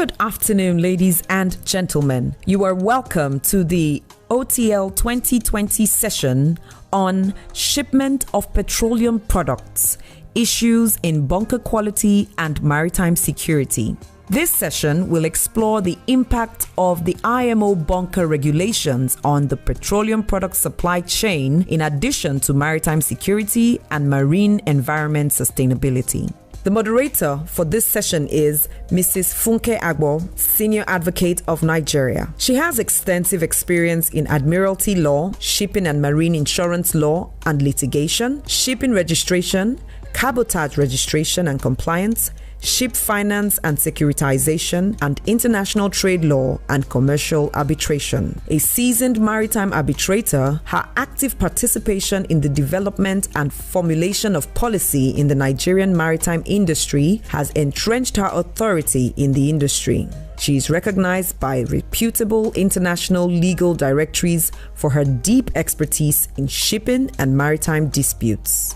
Good afternoon, ladies and gentlemen. You are welcome to the OTL 2020 session on shipment of petroleum products, issues in bunker quality and maritime security. This session will explore the impact of the IMO bunker regulations on the petroleum product supply chain in addition to maritime security and marine environment sustainability. The moderator for this session is Mrs. Funke Agbo, Senior Advocate of Nigeria. She has extensive experience in admiralty law, shipping and marine insurance law and litigation, shipping registration, cabotage registration and compliance, ship finance and securitization, and international trade law and commercial arbitration. A seasoned maritime arbitrator, her active participation in the development and formulation of policy in the Nigerian maritime industry has entrenched her authority in the industry. She is recognized by reputable international legal directories for her deep expertise in shipping and maritime disputes.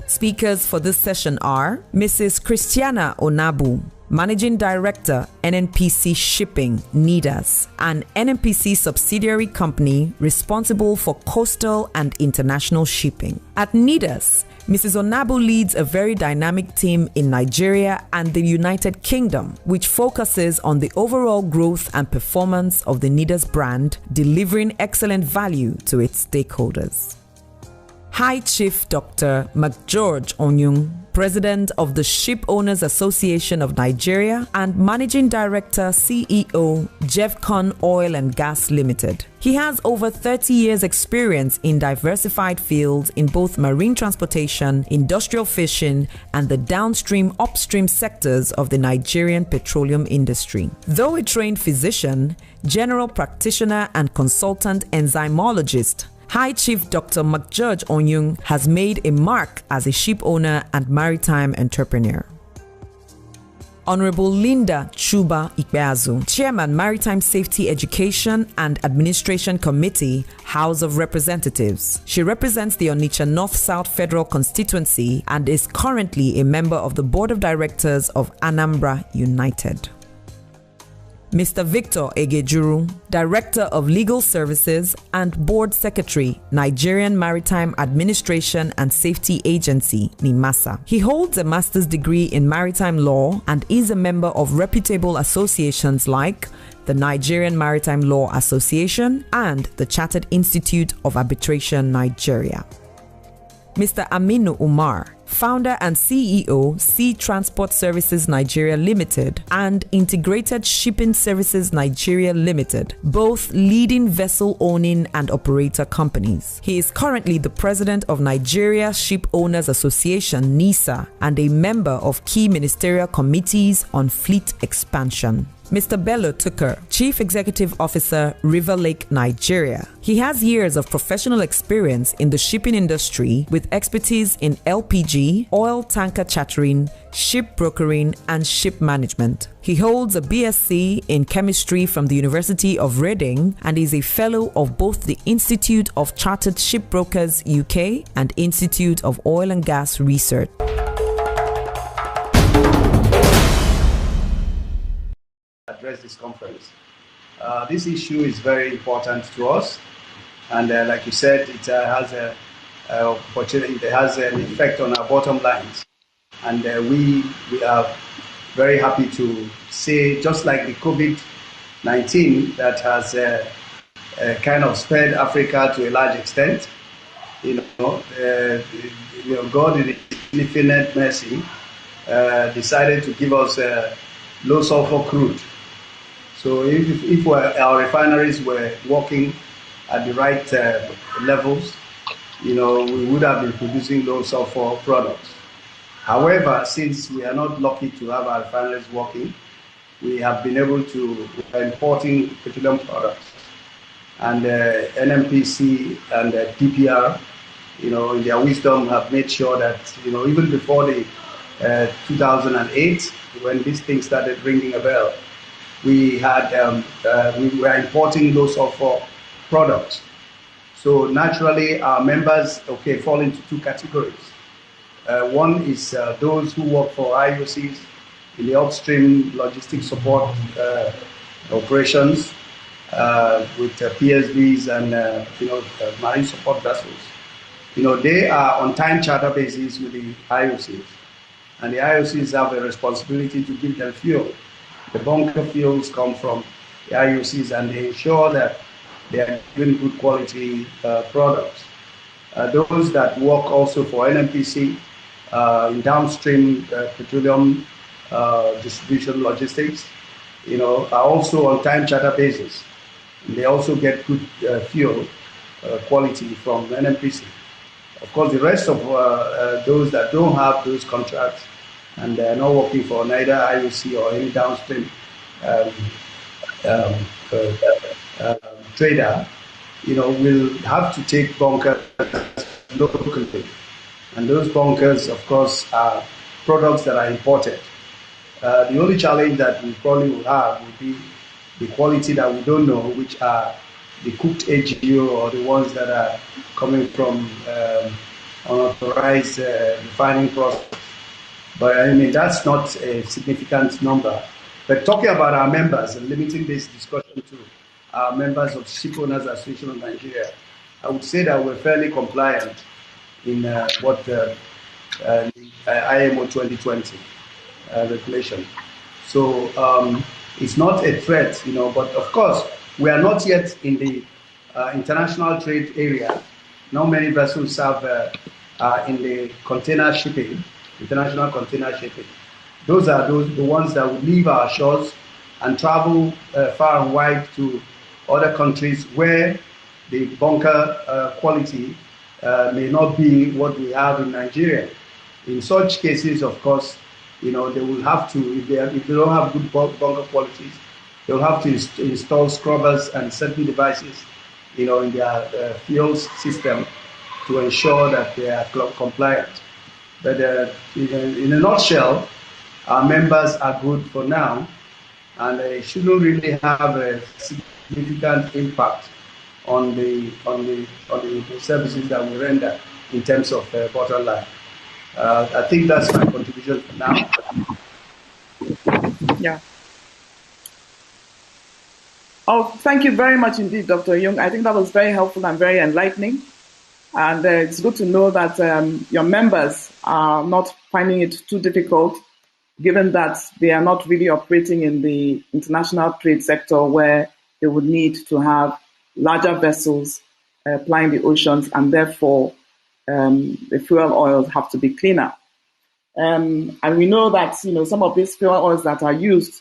Speakers for this session are Mrs. Christiana Onabu, Managing Director, NNPC Shipping, NIDAS, an NNPC subsidiary company responsible for coastal and international shipping. At NIDAS, Mrs. Onabu leads a very dynamic team in Nigeria and the United Kingdom, which focuses on the overall growth and performance of the NIDAS brand, delivering excellent value to its stakeholders. High Chief Dr. McGeorge Onyung, President of the Ship Owners Association of Nigeria and Managing Director CEO, Jeffcon Oil and Gas Limited. He has over 30 years experience in diversified fields in both marine transportation, industrial fishing, and the downstream upstream sectors of the Nigerian petroleum industry. Though a trained physician, general practitioner, and consultant enzymologist, High Chief Dr. McGeorge Onyung has made a mark as a ship owner and maritime entrepreneur. Honorable Linda Chuba Ikpeazu, Chairman, Maritime Safety Education and Administration Committee, House of Representatives. She represents the Onitsha North-South Federal Constituency and is currently a member of the Board of Directors of Anambra United. Mr. Victor Egejuru, Director of Legal Services and Board Secretary, Nigerian Maritime Administration and Safety Agency, NIMASA. He holds a master's degree in maritime law and is a member of reputable associations like the Nigerian Maritime Law Association and the Chartered Institute of Arbitration, Nigeria. Mr. Aminu Umar, Founder and CEO, Sea Transport Services Nigeria Limited and Integrated Shipping Services Nigeria Limited, both leading vessel owning and operator companies. He is currently the President of Nigeria Ship Owners Association, NISA, and a member of key ministerial committees on fleet expansion. Mr. Bello Tucker, Chief Executive Officer, River Lake, Nigeria. He has years of professional experience in the shipping industry with expertise in LPG, oil tanker chartering, ship brokering, and ship management. He holds a BSc in chemistry from the University of Reading and is a fellow of both the Institute of Chartered Shipbrokers UK and Institute of Oil and Gas Research. Address this conference. This issue is very important to us, and like you said, it has it has an effect on our bottom lines, and we are very happy to say, just like the COVID-19 that has kind of spared Africa to a large extent, God in His infinite mercy decided to give us low sulfur crude. So if our refineries were working at the right levels, we would have been producing low sulfur products. However, since we are not lucky to have our refineries working, we have been able to importing petroleum products. And NNPC and DPR, in their wisdom, have made sure that, even before the 2008, when these things started ringing a bell, we were importing low sulfur products. So naturally, our members fall into two categories. One is those who work for IOCs, in the upstream logistic support operations with PSVs and marine support vessels. They are on time charter basis with the IOCs, and the IOCs have a responsibility to give them fuel. The bunker fuels come from the IOCs, and they ensure that they are giving good quality products. Those that work also for NNPC in downstream petroleum distribution logistics, are also on time charter basis. And they also get good fuel quality from NNPC. Of course, the rest of those that don't have those contracts and they're not working for neither IOC or any downstream trader, will have to take bunkers locally. And those bunkers, of course, are products that are imported. The only challenge that we probably will have would be the quality that we don't know, which are the cooked AGO or the ones that are coming from unauthorized refining process. But I mean, that's not a significant number. But talking about our members and limiting this discussion to our members of Shipowners Association of Nigeria, I would say that we're fairly compliant in what the IMO 2020 regulation. So it's not a threat, but of course, we are not yet in the international trade area. Not many vessels have in the container shipping, international container shipping. Those are the ones that will leave our shores and travel far and wide to other countries where the bunker quality may not be what we have in Nigeria. In such cases, of course, they will have to, if they don't have good bunker qualities, they'll have to install scrubbers and certain devices, in their fuel system to ensure that they are compliant. But in a nutshell, our members are good for now, and they shouldn't really have a significant impact on the services that we render in terms of bottom line. I think that's my contribution for now. Yeah. Oh, thank you very much indeed, Dr. Young. I think that was very helpful and very enlightening. And it's good to know that your members are not finding it too difficult, given that they are not really operating in the international trade sector where they would need to have larger vessels plying the oceans, and therefore the fuel oils have to be cleaner. And we know that some of these fuel oils that are used,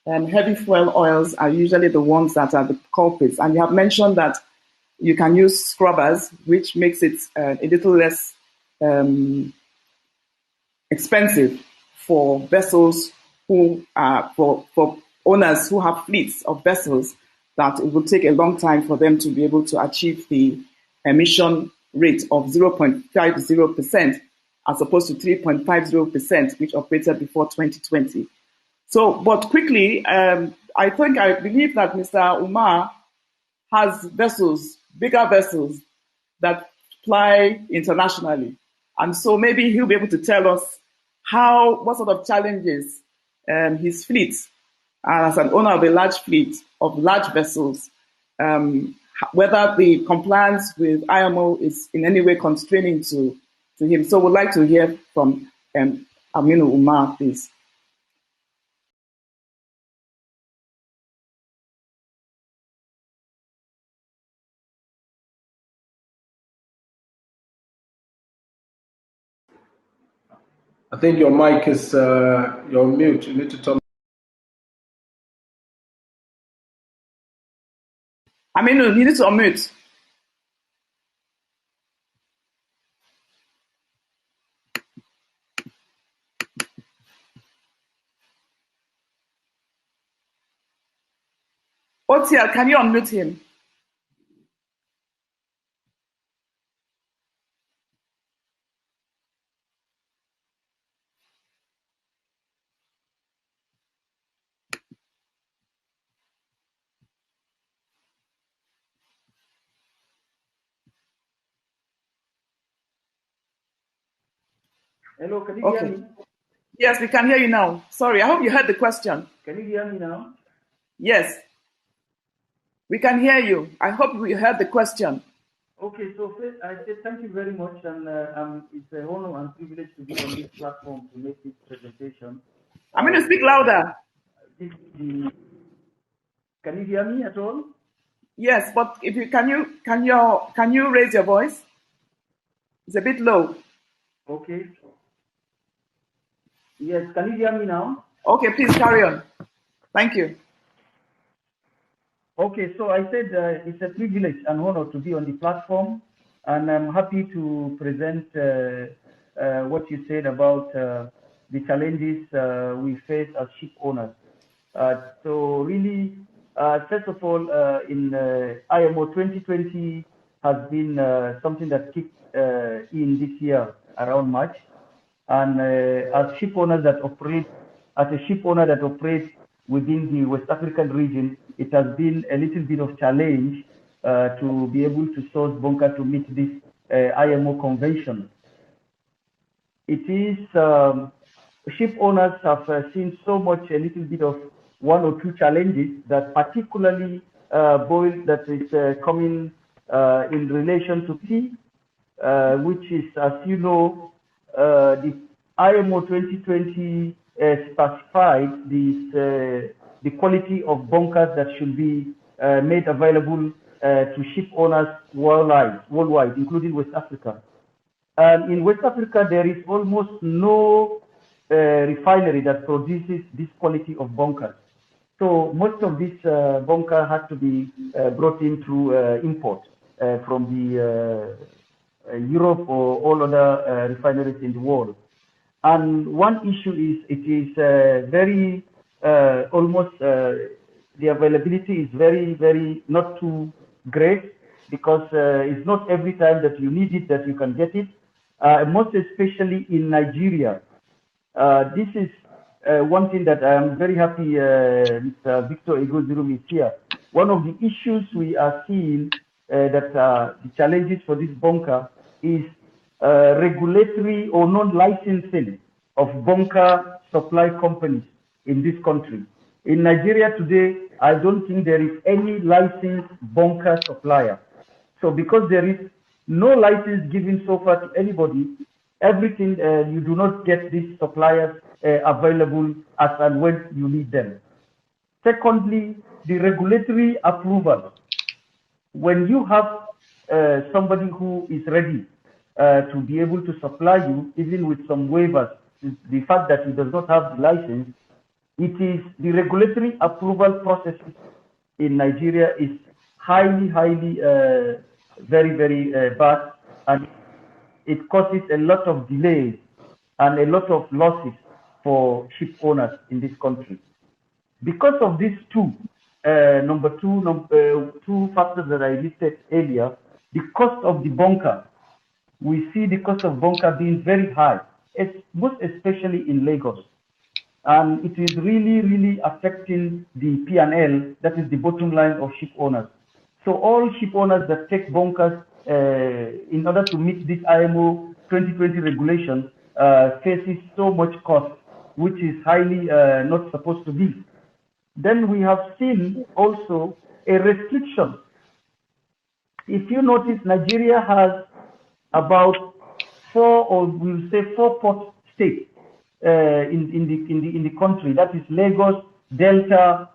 heavy fuel oils, are usually the ones that are the culprits. And you have mentioned that you can use scrubbers, which makes it a little less expensive for vessels who are for owners who have fleets of vessels, that it will take a long time for them to be able to achieve the emission rate of 0.50% as opposed to 3.50%, which operated before 2020. So, but quickly, I believe that Mr. Umar has vessels, bigger vessels that ply internationally. And so maybe he'll be able to tell us what sort of challenges his fleet, as an owner of a large fleet of large vessels, whether the compliance with IMO is in any way constraining to him. So we'd like to hear from Aminu Umar, please. I think your mic is you're mute. You need to turn. Aminu, you need to unmute. OTL, can you unmute him? Hello, can you hear me? Yes, we can hear you now. Sorry, I hope you heard the question. Can you hear me now? Yes, we can hear you. I hope we heard the question. Okay, so first I say thank you very much, and it's an honor and privilege to be on this platform to make this presentation. I'm going to speak louder. Can you hear me at all? Yes, but if you can you raise your voice? It's a bit low. Okay. Yes, can you hear me now? Okay, please carry on. Thank you. Okay, so I said it's a privilege and honor to be on the platform, and I'm happy to present what you said about the challenges we face as ship owners. So really, first of all, in IMO 2020 has been something that kicked in this year around March, and as ship owners that operate, as a ship owner that operates within the West African region, it has been a little bit of challenge to be able to source bunker to meet this IMO convention. It is ship owners have seen so much, a little bit of one or two challenges that particularly that is coming in relation to sea, which is, as you know, the IMO 2020 specified the quality of bunkers that should be made available to ship owners worldwide, including West Africa. And in West Africa, there is almost no refinery that produces this quality of bunkers. So most of this bunker has to be brought in through import from the Europe or all other refineries in the world. And one issue is it is very almost the availability is very not too great, because it's not every time that you need it that you can get it. Most especially in Nigeria. This is one thing that I am very happy Mr. Victor Egozirum is here. One of the issues we are seeing that the challenges for this bunker is regulatory or non-licensing of bunker supply companies in this country. In Nigeria today, I don't think there is any licensed bunker supplier. So because there is no license given so far to anybody, everything you do not get these suppliers available as and when you need them. Secondly, the regulatory approval. When you have somebody who is ready to be able to supply you, even with some waivers, the fact that he does not have the license, it is the regulatory approval process in Nigeria is highly very bad, and it causes a lot of delays and a lot of losses for ship owners in this country. Because of these two factors that I listed earlier, the cost of the bunker, we see the cost of bunker being very high, most especially in Lagos. And it is really affecting the P&L, that is the bottom line of ship owners. So all ship owners that take bunkers in order to meet this IMO 2020 regulation faces so much cost, which is highly not supposed to be. Then we have seen also a restriction. If you notice, Nigeria has about 4 port states in the country. That is Lagos, Delta,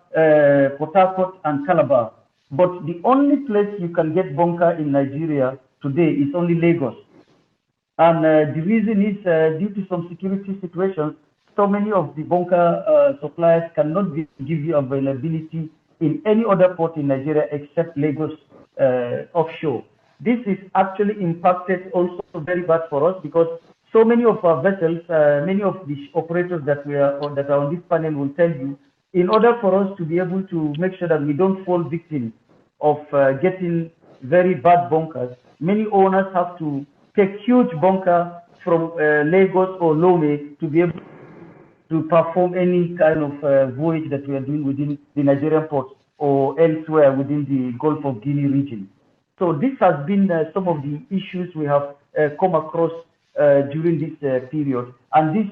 Port Harcourt, and Calabar. But the only place you can get bunker in Nigeria today is only Lagos. And the reason is due to some security situations, so many of the bunker suppliers cannot give you availability in any other port in Nigeria except Lagos offshore. This is actually impacted also very bad for us, because so many of our vessels, many of the operators that are on this panel will tell you, in order for us to be able to make sure that we don't fall victim of getting very bad bunkers, many owners have to take huge bunker from Lagos or Lome to be able to perform any kind of voyage that we are doing within the Nigerian ports or elsewhere within the Gulf of Guinea region. So this has been some of the issues we have come across during this period. And this,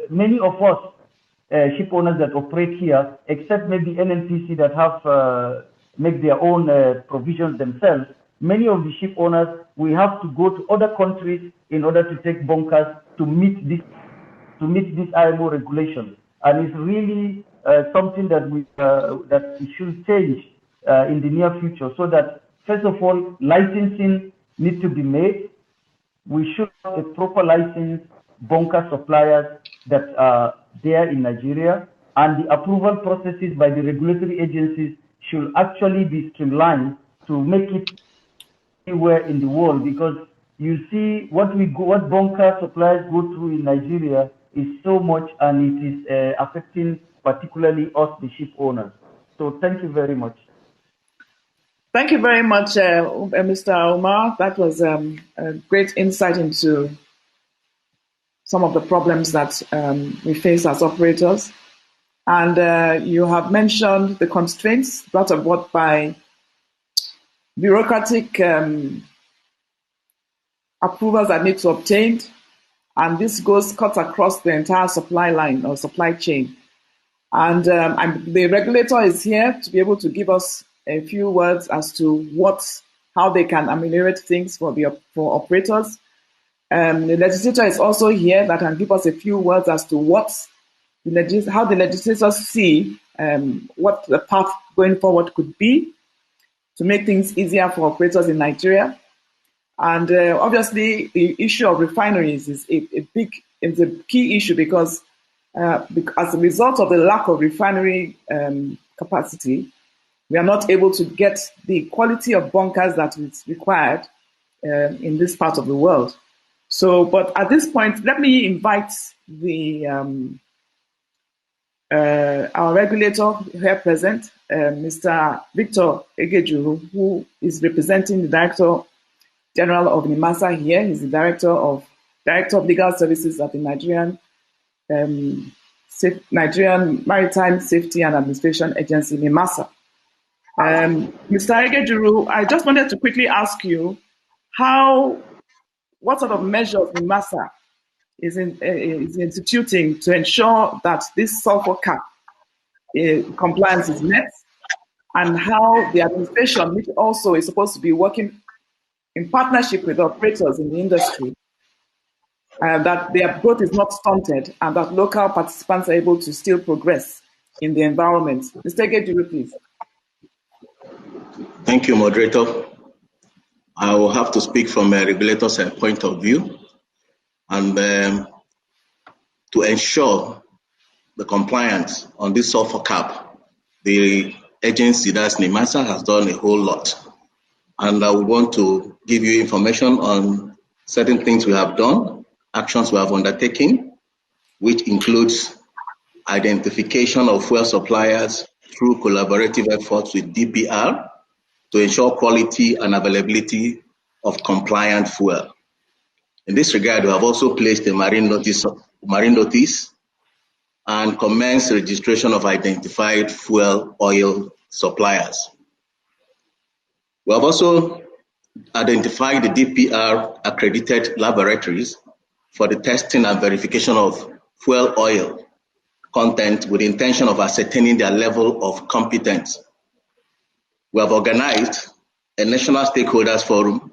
many of us ship owners that operate here, except maybe NNPC that have make their own provisions themselves, many of the ship owners, we have to go to other countries in order to take bunkers to meet this IMO regulation. And it's really something that that should change in the near future, so that first of all, licensing needs to be made. We should have a proper license bunker suppliers that are there in Nigeria, and the approval processes by the regulatory agencies should actually be streamlined to make it anywhere in the world, because you see what bunker suppliers go through in Nigeria is so much, and it is affecting particularly us, the ship owners. So thank you very much. Thank you very much, Mr. Omar. That was a great insight into some of the problems that we face as operators. And you have mentioned the constraints brought about by bureaucratic approvals that need to be obtained. And this cuts across the entire supply line or supply chain. And the regulator is here to be able to give us a few words as to how they can ameliorate things for operators. The legislator is also here that can give us a few words as to how the legislators see what the path going forward could be to make things easier for operators in Nigeria. And obviously, the issue of refineries is a key issue because as a result of the lack of refinery capacity, we are not able to get the quality of bunkers that is required in this part of the world. So, but at this point, let me invite our regulator here present, Mr. Victor Egejuru, who is representing the Director General of NIMASA here. He's the Director of Legal Services at the Nigerian Maritime Safety and Administration Agency, NIMASA. Mr. Egejuru, I just wanted to quickly ask you what sort of measures NIMASA is instituting to ensure that this sulfur cap compliance is met, and how the administration, which also is supposed to be working in partnership with operators in the industry, that their growth is not stunted and that local participants are able to still progress in the environment. Mr. Egejuru, please. Thank you, moderator. I will have to speak from a regulator's point of view, and to ensure the compliance on this sulfur cap, the agency, that's NIMASA, has done a whole lot. And I would want to give you information on certain things we have done, actions we have undertaken, which includes identification of fuel suppliers through collaborative efforts with DPR to ensure quality and availability of compliant fuel. In this regard, we have also placed a marine notice and commenced registration of identified fuel oil suppliers. We have also identified the DPR accredited laboratories for the testing and verification of fuel oil content with the intention of ascertaining their level of competence. We have organized a national stakeholders forum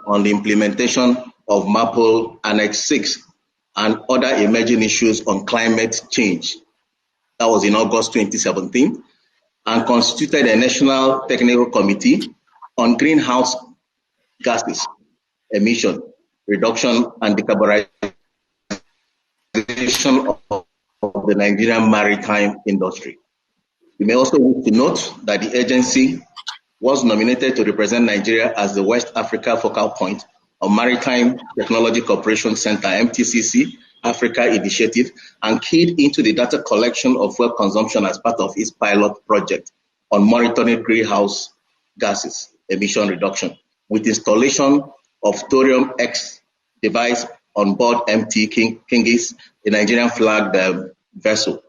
on the implementation of MAPOL Annex 6 and other emerging issues on climate change. That was in August 2017, and constituted a national technical committee on greenhouse gases emission reduction and decarbonization of the Nigerian maritime industry. You may also wish to note that the agency was nominated to represent Nigeria as the West Africa focal point of Maritime Technology Cooperation Center, MTCC, Africa Initiative, and keyed into the data collection of fuel consumption as part of its pilot project on monitoring greenhouse gases emission reduction, with installation of Thorium X device on board MT Kingis, a Nigerian flagged vessel.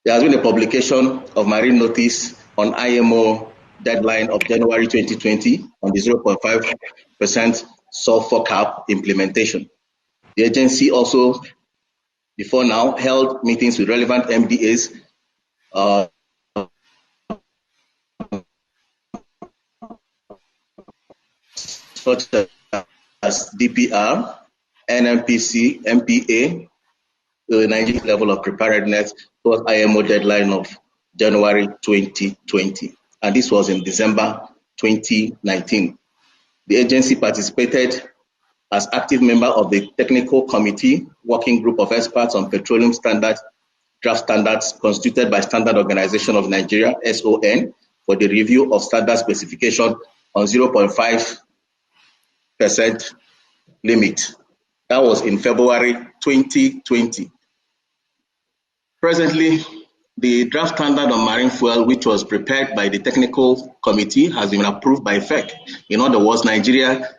There has been a publication of marine notice on IMO deadline of January 2020 on the 0.5% sulfur cap implementation. The agency also, before now, held meetings with relevant MDAs such as DPR, NMPC, MPA, the Nigerian level of preparedness towards IMO deadline of January 2020. And this was in December 2019. The agency participated as active member of the Technical Committee Working Group of Experts on Petroleum Standards, Draft Standards, constituted by Standard Organization of Nigeria, SON, for the review of standard specification on 0.5% limit. That was in February 2020. Presently, the draft standard on marine fuel, which was prepared by the technical committee, has been approved by FEC. In other words, Nigeria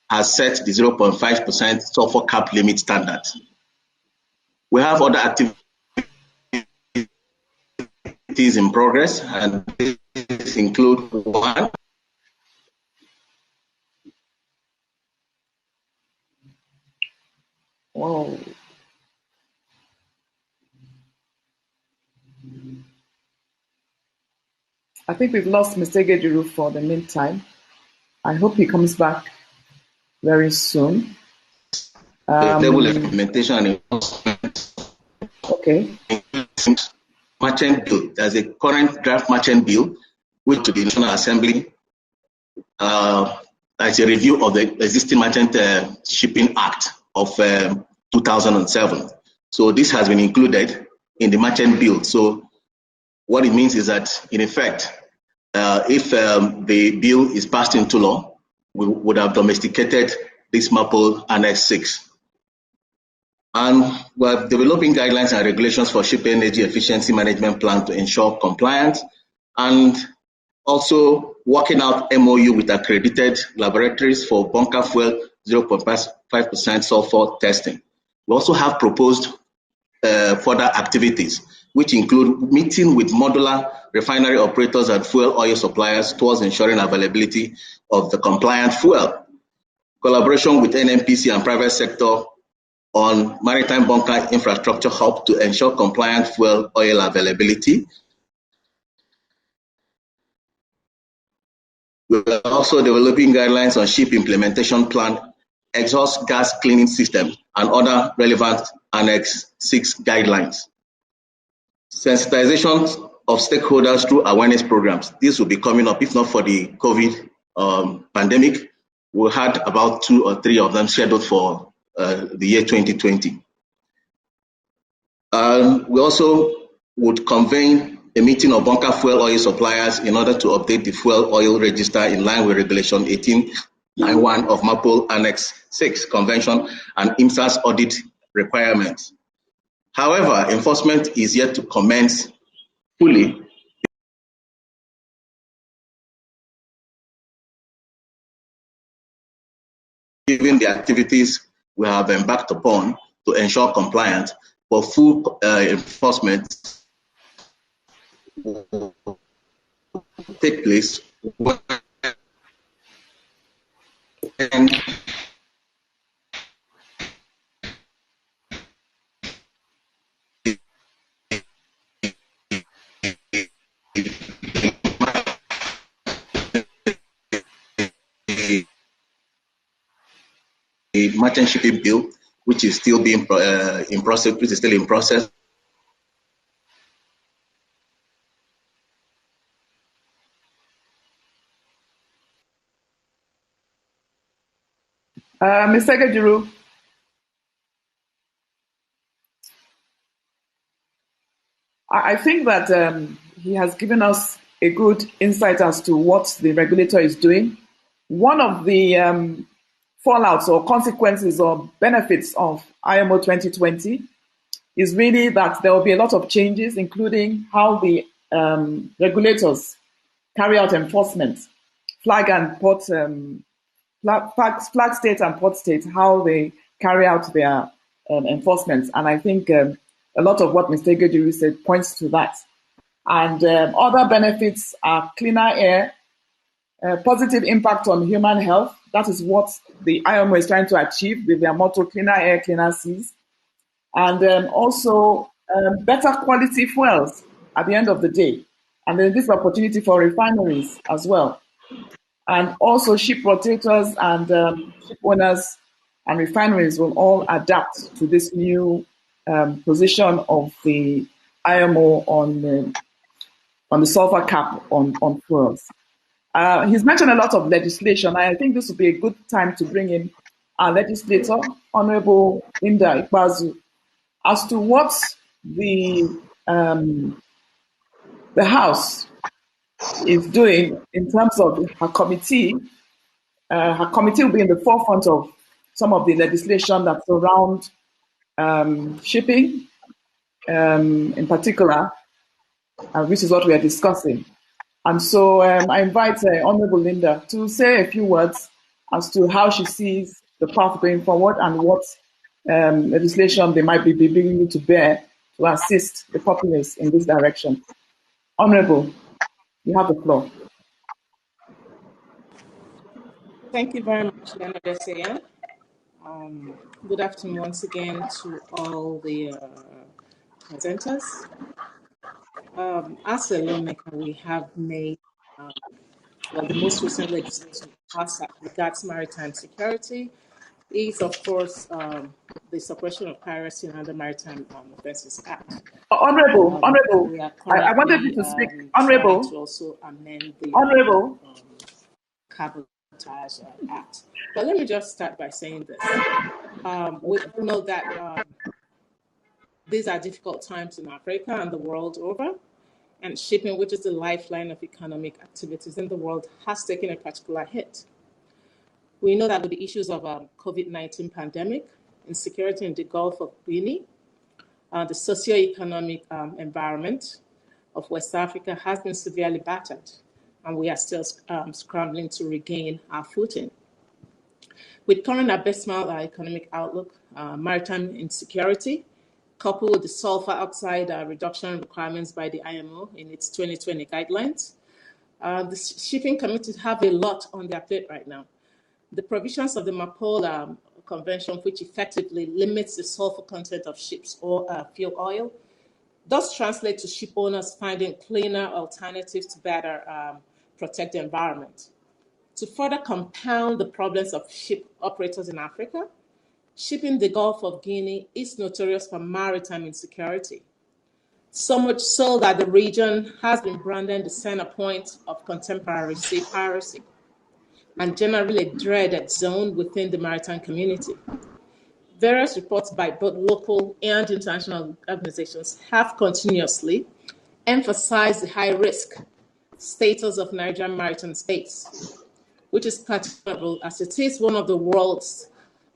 has set the 0.5% sulfur cap limit standard. We have other activities in progress, and these include one, Whoa. I think we've lost Mr. Gejiru for the meantime. I hope he comes back very soon. the table implementation and enforcement. Okay. Merchant bill. There's a current draft merchant bill, which to the National Assembly as a review of the existing Merchant Shipping Act of 2007. So this has been included in the merchant bill. So what it means is that, in effect, if the bill is passed into law, we would have domesticated this MAPL Annex 6. And we're developing guidelines and regulations for ship energy efficiency management plan to ensure compliance, and also working out MOU with accredited laboratories for bunker fuel 0.5% sulfur testing. We also have proposed further activities, which include meeting with modular refinery operators and fuel oil suppliers towards ensuring availability of the compliant fuel, collaboration with NMPC and private sector on maritime bunker infrastructure hub to ensure compliant fuel oil availability. We are also developing guidelines on ship implementation plan, exhaust gas cleaning system, and other relevant Annex 6 guidelines. Sensitization of stakeholders through awareness programs. This will be coming up, if not for the COVID pandemic. We had about 2 or 3 of them scheduled for the year 2020. We also would convene a meeting of bunker fuel oil suppliers in order to update the fuel oil register in line with Regulation 1891 of MAPL Annex 6 Convention and IMSA's audit requirements. However, enforcement is yet to commence fully given the activities we have embarked upon to ensure compliance, for full enforcement will take place when the merchant shipping bill, which is still being in process, Mr. Gejiru. I think that he has given us a good insight as to what the regulator is doing. One of the fallouts or consequences or benefits of IMO 2020 is really that there will be a lot of changes, including how the regulators carry out enforcement, flag and port, flag state and port state, how they carry out their enforcement. And I think a lot of what Mr. Gejiru said points to that. And other benefits are cleaner air, positive impact on human health. That is what the IMO is trying to achieve with their motto, cleaner air, cleaner seas. And also better quality fuels at the end of the day. And then this opportunity for refineries as well. And also ship rotators and ship owners and refineries will all adapt to this new position of the IMO on the sulfur cap on fuels. He's mentioned a lot of legislation. I think this would be a good time to bring in our legislator, Honorable Linda Ikpeazu, as to what the House is doing in terms of her committee. Her committee will be in the forefront of some of the legislation that surround shipping, in particular, which is what we are discussing. And so I invite Honorable Linda to say a few words as to how she sees the path going forward and what legislation they might be bringing to bear to assist the populace in this direction. Honorable, you have the floor. Thank you very much, Leonard Essaya. Good afternoon once again to all the presenters. As a lawmaker, we have made the most recent legislation passed that regards maritime security is, of course, the suppression of piracy under Maritime Offences Act. Honorable, we are I wanted you to speak. Honorable, to also amend the Honorable Cabotage Act. But let me just start by saying this. We know that these are difficult times in Africa and the world over, and shipping, which is the lifeline of economic activities in the world, has taken a particular hit. We know that with the issues of COVID-19 pandemic, insecurity in the Gulf of Guinea, the socioeconomic environment of West Africa has been severely battered, and we are still scrambling to regain our footing. With current abysmal economic outlook, maritime insecurity, coupled with the sulfur oxide reduction requirements by the IMO in its 2020 guidelines, the shipping community have a lot on their plate right now. The provisions of the MAPOL Convention, which effectively limits the sulfur content of ships or fuel oil, does translate to ship owners finding cleaner alternatives to better protect the environment. To further compound the problems of ship operators in Africa, shipping the Gulf of Guinea is notorious for maritime insecurity, so much so that the region has been branded the center point of contemporary sea piracy and generally a dreaded zone within the maritime community. Various reports by both local and international organizations have continuously emphasized the high-risk status of Nigerian maritime space, which is particularly as it is one of the world's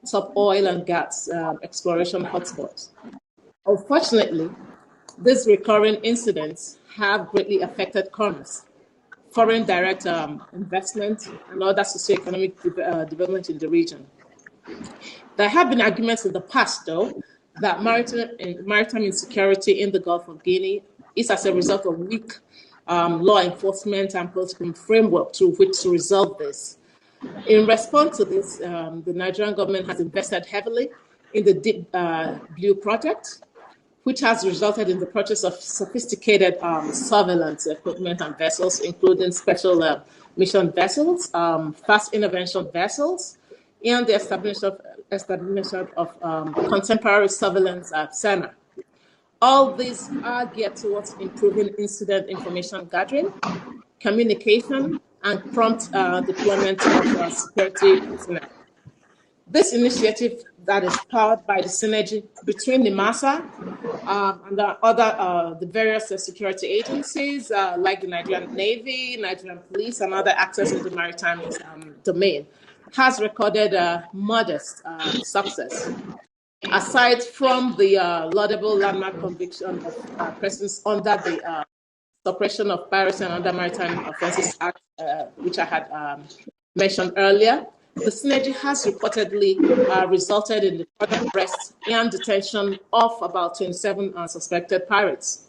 top oil and gas exploration hotspots. Unfortunately, these recurring incidents have greatly affected commerce, foreign direct investment, and other socioeconomic development in the region. There have been arguments in the past, though, that maritime insecurity in the Gulf of Guinea is as a result of weak law enforcement and political framework through which to resolve this. In response to this, the Nigerian government has invested heavily in the Deep Blue project, which has resulted in the purchase of sophisticated surveillance equipment and vessels, including special mission vessels, fast intervention vessels, and the establishment of contemporary surveillance center. All these are geared towards improving incident information gathering, communication, and prompt deployment of security personnel. This initiative that is powered by the synergy between the MASA and the various security agencies like the Nigerian Navy, Nigerian Police, and other actors in the maritime domain has recorded modest success. Aside from the laudable landmark conviction of persons under the Suppression of Piracy and Under Maritime Offences Act, which I had mentioned earlier, the synergy has reportedly resulted in the further arrest and detention of about 27 suspected pirates.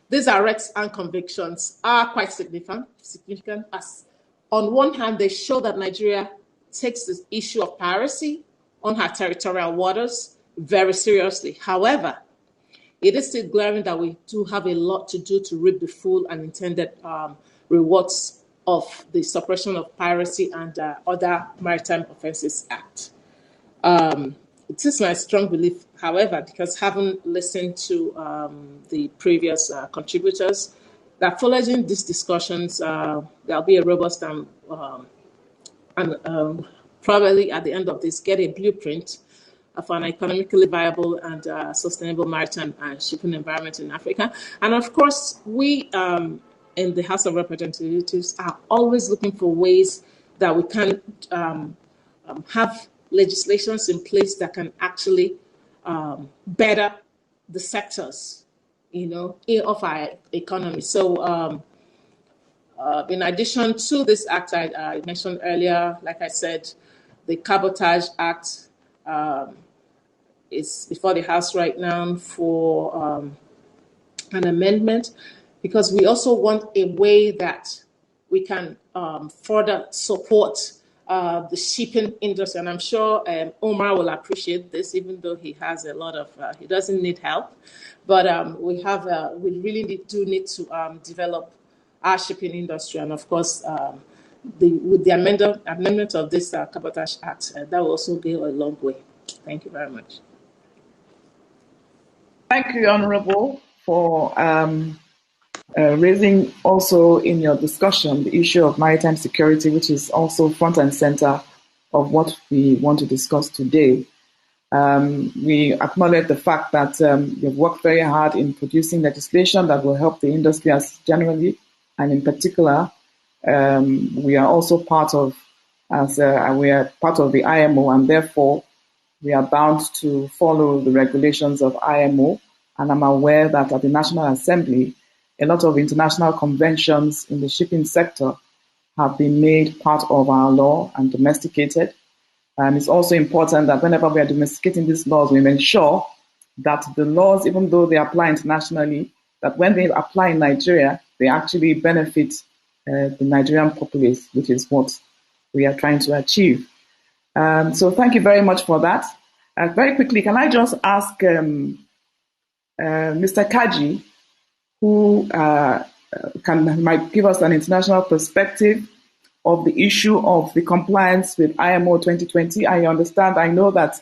These arrests and convictions are quite significant as on one hand, they show that Nigeria takes the issue of piracy on her territorial waters very seriously. However, it is still glaring that we do have a lot to do to reap the full and intended rewards of the Suppression of Piracy and Other Maritime Offences Act. It is my strong belief, however, because having listened to the previous contributors, that following these discussions, there'll be a robust and probably at the end of this, get a blueprint of an economically viable and sustainable maritime and shipping environment in Africa. And of course, we in the House of Representatives are always looking for ways that we can have legislations in place that can actually better the sectors, of our economy. So in addition to this act I mentioned earlier, like I said, the Cabotage Act is before the House right now for an amendment, because we also want a way that we can further support the shipping industry. And I'm sure Omar will appreciate this, even though he has a lot of, he doesn't need help. But we really do need to develop our shipping industry. And of course, with the amendment of this Cabotage Act, that will also go a long way. Thank you very much. Thank you, Honorable, for raising also in your discussion the issue of maritime security, which is also front and center of what we want to discuss today. We acknowledge the fact that you've worked very hard in producing legislation that will help the industry as generally, and in particular, we are also part of the IMO, and therefore we are bound to follow the regulations of IMO. And I'm aware that at the National Assembly, a lot of international conventions in the shipping sector have been made part of our law and domesticated. And it's also important that whenever we are domesticating these laws, we ensure that the laws, even though they apply internationally, that when they apply in Nigeria, they actually benefit the Nigerian populace, which is what we are trying to achieve. So thank you very much for that. Very quickly, can I just ask Mr. Kaji, who might give us an international perspective of the issue of the compliance with IMO 2020. I know that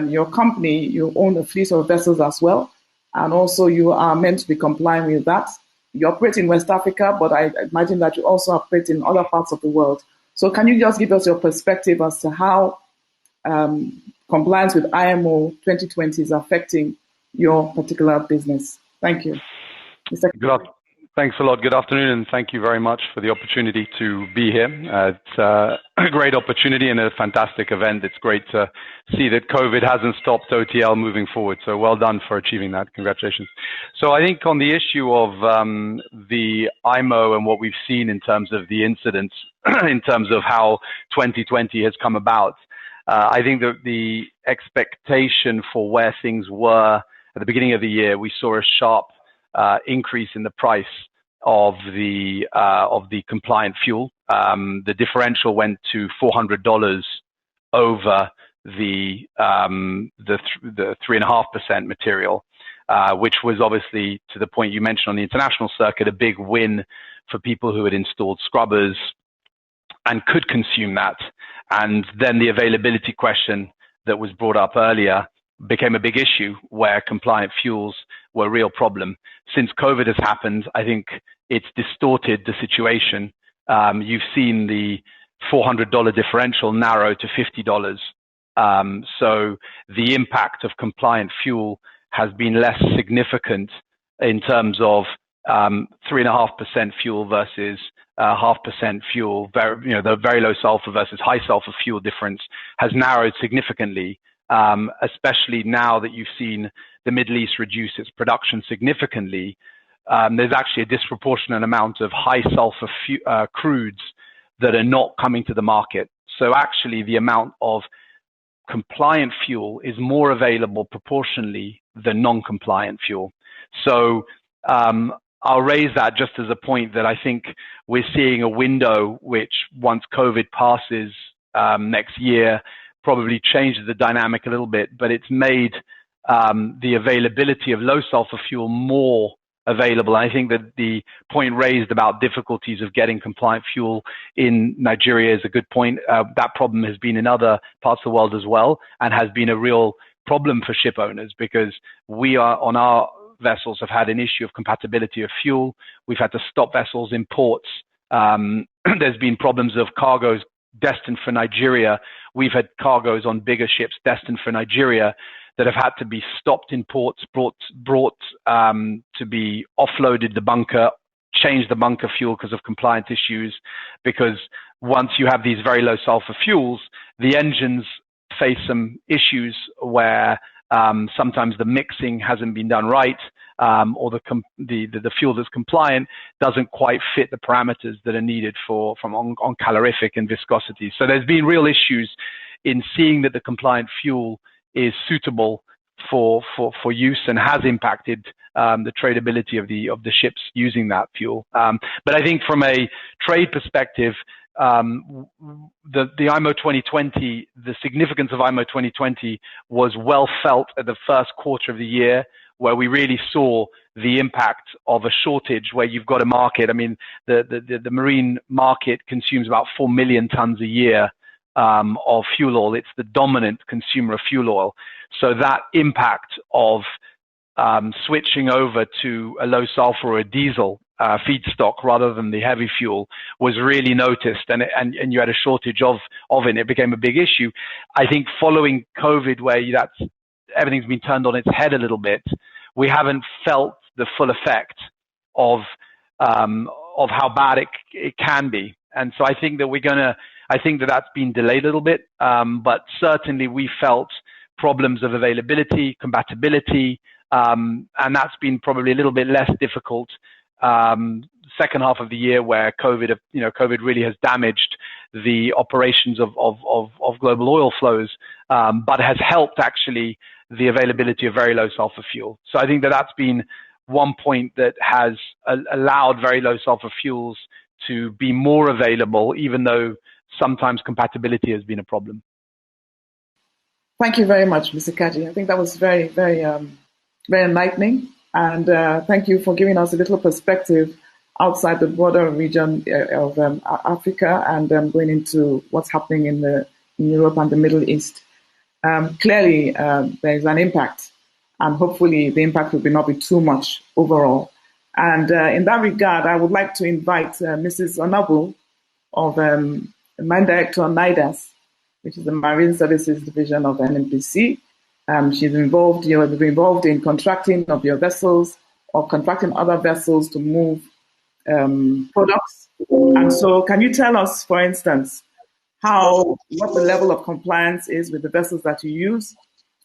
your company, you own a fleet of vessels as well, and also you are meant to be complying with that. You operate in West Africa, but I imagine that you also operate in other parts of the world. So can you just give us your perspective as to how compliance with IMO 2020 is affecting your particular business? Thank you. Thanks a lot. Good afternoon, and thank you very much for the opportunity to be here. It's a great opportunity and a fantastic event. It's great to see that COVID hasn't stopped OTL moving forward. So well done for achieving that. Congratulations. So I think on the issue of the IMO and what we've seen in terms of the incidents, in terms of how 2020 has come about, I think that the expectation for where things were at the beginning of the year, we saw a sharp increase in the price of the compliant fuel. The differential went to $400 over the 3.5% material, which was obviously, to the point you mentioned on the international circuit, a big win for people who had installed scrubbers and could consume that. And then the availability question that was brought up earlier became a big issue, where compliant fuels were a real problem. Since COVID has happened, I think it's distorted the situation. You've seen the $400 differential narrow to $50. So the impact of compliant fuel has been less significant in terms of 3.5% fuel versus 0.5% fuel. The very low sulfur versus high sulfur fuel difference has narrowed significantly. Especially now that you've seen the Middle East reduce its production significantly, there's actually a disproportionate amount of high sulfur crudes that are not coming to the market. So actually the amount of compliant fuel is more available proportionally than non-compliant fuel. So I'll raise that just as a point that I think we're seeing a window which, once COVID passes next year, probably changes the dynamic a little bit, but it's made the availability of low sulfur fuel more available. I think that the point raised about difficulties of getting compliant fuel in Nigeria is a good point. That problem has been in other parts of the world as well, and has been a real problem for ship owners, because we are, on our vessels, have had an issue of compatibility of fuel. We've had to stop vessels in ports. There's been problems of cargoes destined for Nigeria. We've had cargoes on bigger ships destined for Nigeria that have had to be stopped in ports, brought to be offloaded the bunker, change the bunker fuel because of compliance issues. Because once you have these very low sulfur fuels, the engines face some issues where sometimes the mixing hasn't been done right, or the fuel that's compliant doesn't quite fit the parameters that are needed on calorific and viscosity. So there's been real issues in seeing that the compliant fuel is suitable for use, and has impacted the tradability of the ships using that fuel. But I think from a trade perspective, the IMO 2020, the significance of IMO 2020 was well felt at the first quarter of the year, where we really saw the impact of a shortage, where you've got a market. I mean, the marine market consumes about 4 million tons a year of fuel oil. It's the dominant consumer of fuel oil. So that impact of switching over to a low sulfur or a diesel feedstock rather than the heavy fuel was really noticed, and you had a shortage of it, and it became a big issue. I think following COVID, where everything's been turned on its head a little bit, we haven't felt the full effect of how bad it can be. And so I think that that's been delayed a little bit, but certainly we felt problems of availability, compatibility, and that's been probably a little bit less difficult second half of the year, where COVID really has damaged the operations of global oil flows, but has helped actually the availability of very low sulfur fuel. So I think that that's been one point that has allowed very low sulfur fuels to be more available, even though sometimes compatibility has been a problem. Thank you very much, Mr. Kaji. I think that was very, very, very enlightening. And thank you for giving us a little perspective outside the broader region of Africa, and going into what's happening in Europe and the Middle East. Clearly, there is an impact, and hopefully the impact will not be too much overall. And in that regard, I would like to invite Mrs. Onabu of Mine Director NIDAS, which is the Marine Services Division of NNPC. She's involved, you're involved in contracting of your vessels or contracting other vessels to move products. And so can you tell us, for instance, what the level of compliance is with the vessels that you use,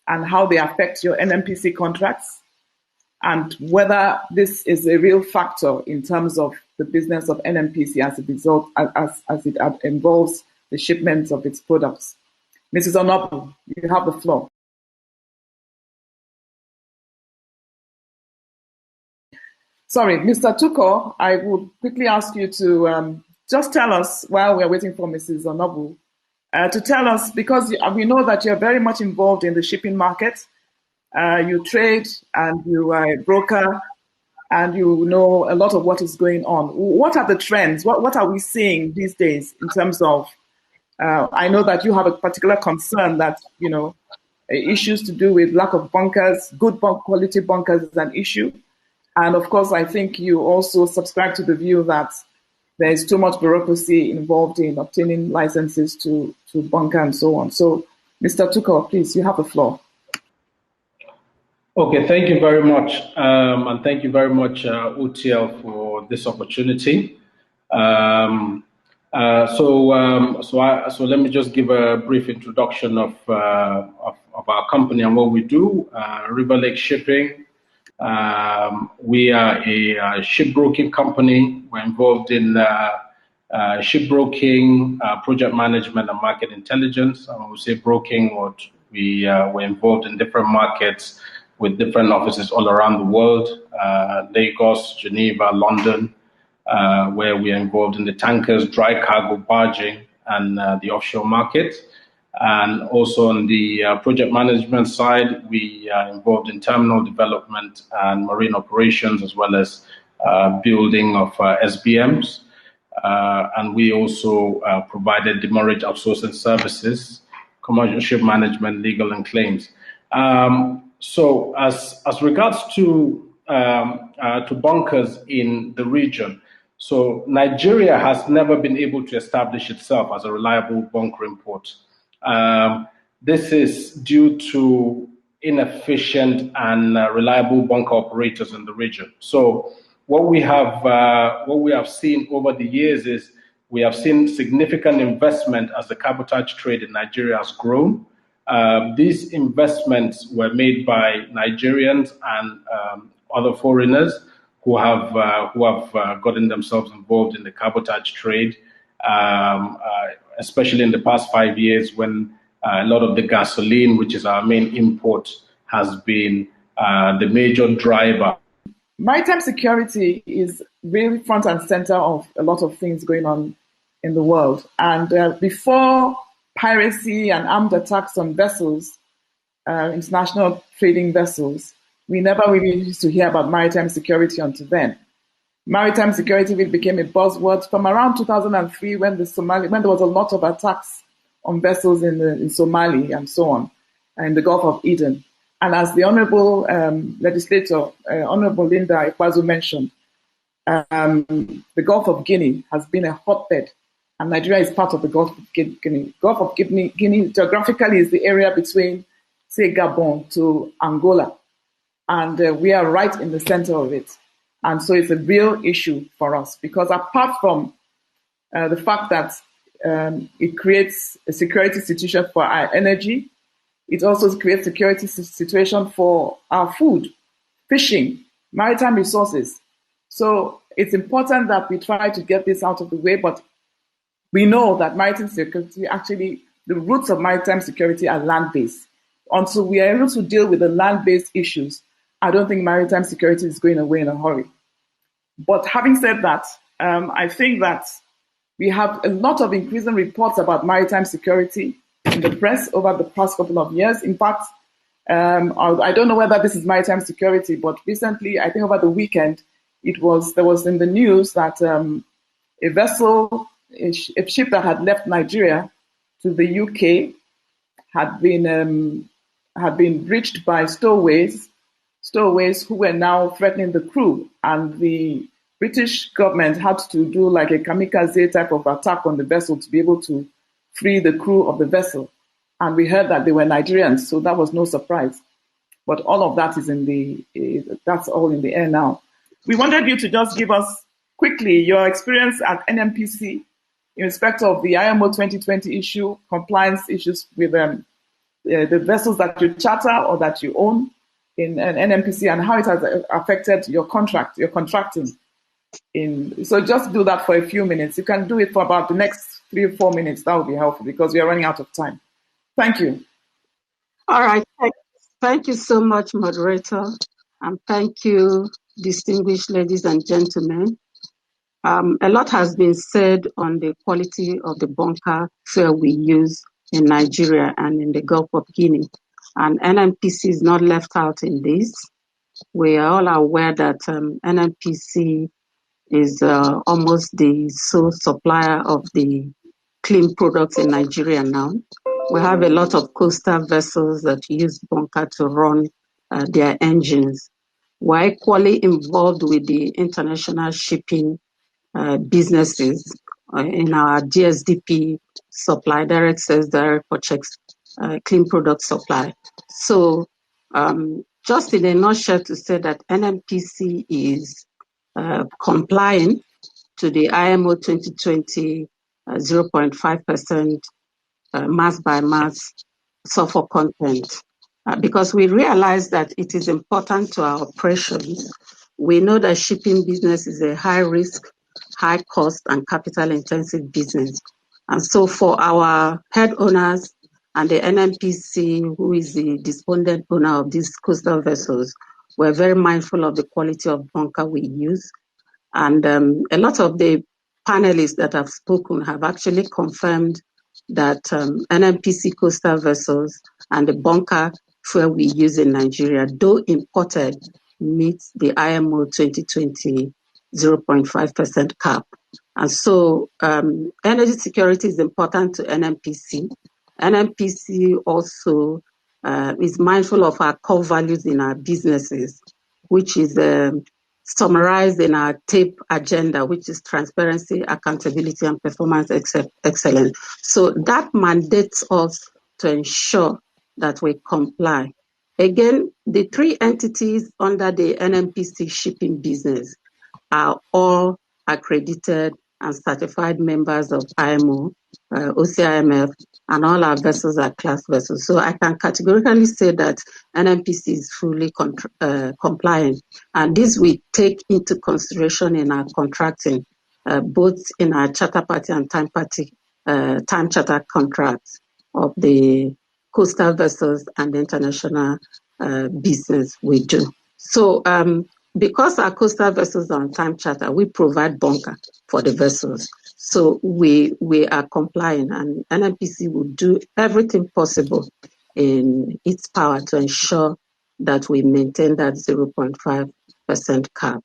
and how they affect your NNPC contracts, and whether this is a real factor in terms of the business of NNPC as a result, as it involves the shipments of its products. Mrs. Onabu, you have the floor. Sorry, Mr. Tuko, I would quickly ask you to just tell us, while we're waiting for Mrs. Onabu, to tell us, because we know that you're very much involved in the shipping market. You trade, and you are a broker, and you know a lot of what is going on. What are the trends? What are we seeing these days in terms of, I know that you have a particular concern that, issues to do with lack of bunkers, good quality bunkers is an issue. And of course, I think you also subscribe to the view that there is too much bureaucracy involved in obtaining licenses to bunker and so on. So, Mr. Tuko, please, you have the floor. Okay, thank you very much. And thank you very much, OTL, for this opportunity. So let me just give a brief introduction of our company and what we do. River Lake Shipping. We are a shipbroking company. We're involved in shipbroking, project management, and market intelligence. And when we say broking, we're involved in different markets with different offices all around the world, Lagos, Geneva, London, where we are involved in the tankers, dry cargo, barging, and the offshore market. And also on the project management side, we are involved in terminal development and marine operations, as well as building of SBMs. And we also provided demurrage outsourcing services, commercial ship management, legal and claims. So as regards to bunkers in the region, so Nigeria has never been able to establish itself as a reliable bunkering port. This is due to inefficient and reliable bunker operators in the region. So what we have seen over the years is we have seen significant investment as the cabotage trade in Nigeria has grown. These investments were made by Nigerians and other foreigners who have gotten themselves involved in the cabotage trade, especially in the past 5 years when a lot of the gasoline, which is our main import, has been the major driver. Maritime security is really front and center of a lot of things going on in the world. And before piracy and armed attacks on vessels, international trading vessels, we never really used to hear about maritime security until then. Maritime security really became a buzzword from around 2003 when there was a lot of attacks on vessels in Somalia and so on, in the Gulf of Eden. And as the Honorable Legislator, Honorable Linda Ikwazu mentioned, the Gulf of Guinea has been a hotbed, and Nigeria is part of the Gulf of Guinea. Gulf of Guinea geographically is the area between, say, Gabon to Angola, and we are right in the center of it. And so it's a real issue for us, because apart from the fact that it creates a security situation for our energy, it also creates security situation for our food, fishing, maritime resources. So it's important that we try to get this out of the way, but we know that maritime security, actually, the roots of maritime security are land-based. Until we are able to deal with the land-based issues, I don't think maritime security is going away in a hurry. But having said that, I think that we have a lot of increasing reports about maritime security in the press over the past couple of years. In fact, I don't know whether this is maritime security, but recently, I think over the weekend, there was in the news that a vessel, a ship that had left Nigeria to the UK had been breached by stowaways who were now threatening the crew, and the British government had to do like a kamikaze type of attack on the vessel to be able to free the crew of the vessel. And we heard that they were Nigerians, so that was no surprise. But all of that that's all in the air now. We wanted you to just give us quickly your experience at NMPC in respect of the IMO 2020 issue, compliance issues with the vessels that you charter or that you own in an NMPC, and how it has affected your contracting. So just do that for a few minutes. You can do it for about the next 3 or 4 minutes. That would be helpful because we are running out of time. Thank you. All right. Thank you so much, moderator. And thank you, distinguished ladies and gentlemen. A lot has been said on the quality of the bunker fuel we use in Nigeria and in the Gulf of Guinea. And NNPC is not left out in this. We are all aware that NNPC is almost the sole supplier of the clean products in Nigeria now. We have a lot of coastal vessels that use bunker to run their engines. We're equally involved with the international shipping businesses in our DSDP supply, direct sales, direct purchase, clean product supply. So just in a nutshell to say that NMPC is complying to the IMO 2020 0.5% mass by mass sulfur content. Because we realize that it is important to our operations. We know that shipping business is a high risk, high cost and capital intensive business. And so for our head owners and the NNPC, who is the despondent owner of these coastal vessels, were very mindful of the quality of bunker we use. And a lot of the panelists that have spoken have actually confirmed that NNPC coastal vessels and the bunker fuel we use in Nigeria, though imported, meets the IMO 2020 0.5% cap. And so energy security is important to NNPC. NNPC also is mindful of our core values in our businesses, which is summarized in our TAPE agenda, which is transparency, accountability, and performance excellence. So that mandates us to ensure that we comply. Again, the three entities under the NNPC shipping business are all accredited and certified members of IMO, OCIMF, and all our vessels are class vessels. So I can categorically say that NNPC is fully compliant. And this we take into consideration in our contracting, both in our charter party and time charter contracts of the coastal vessels and the international business we do. So because our coastal vessels are on time charter, we provide bunker for the vessels. So we are complying, and NNPC will do everything possible in its power to ensure that we maintain that 0.5% cap.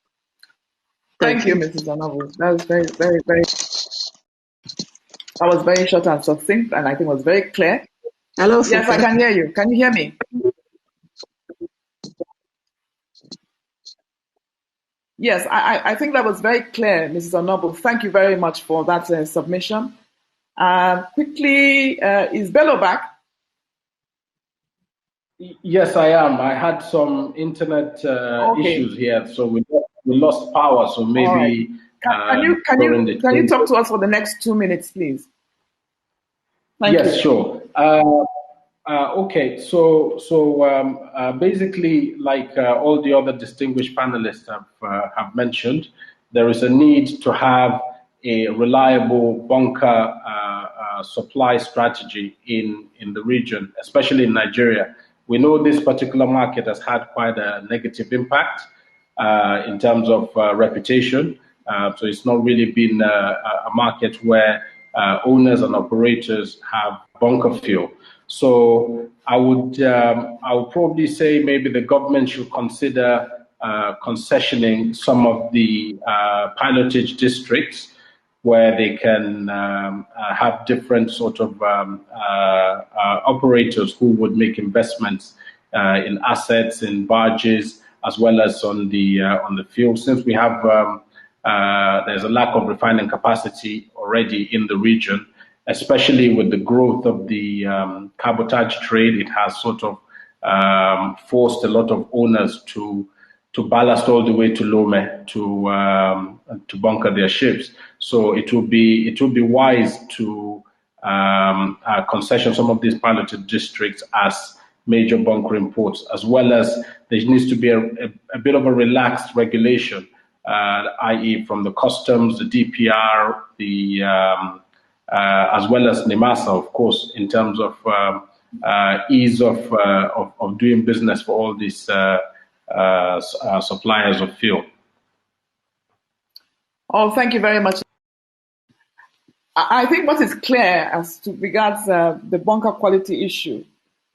Thank you, Mrs. Onobu. That was very, very, very. That was very short and succinct, and I think was very clear. Hello. Yes, I can hear you. Can you hear me? Yes, I think that was very clear, Mrs. Onobu. Thank you very much for that submission. Quickly, is Bello back? Yes, I am. I had some internet issues here, so we lost power. So maybe can you talk to us for the next 2 minutes, please? Thank you. Sure. Okay, so basically, like all the other distinguished panelists have mentioned, there is a need to have a reliable bunker supply strategy in the region, especially in Nigeria. We know this particular market has had quite a negative impact in terms of reputation. So it's not really been a market where owners and operators have bunker fuel. So I would probably say maybe the government should consider concessioning some of the pilotage districts where they can have different sort of operators who would make investments in assets, in barges, as well as on the fuel. Since we have there's a lack of refining capacity already in the region, especially with the growth of the cabotage trade. It has sort of forced a lot of owners to ballast all the way to Lome to bunker their ships. So it would be wise to concession some of these piloted districts as major bunkering ports, as well as there needs to be a bit of a relaxed regulation, i.e. from the customs, the DPR, as well as NIMASA, of course, in terms of ease of doing business for all these suppliers of fuel. Oh, thank you very much. I think what is clear as to regards the bunker quality issue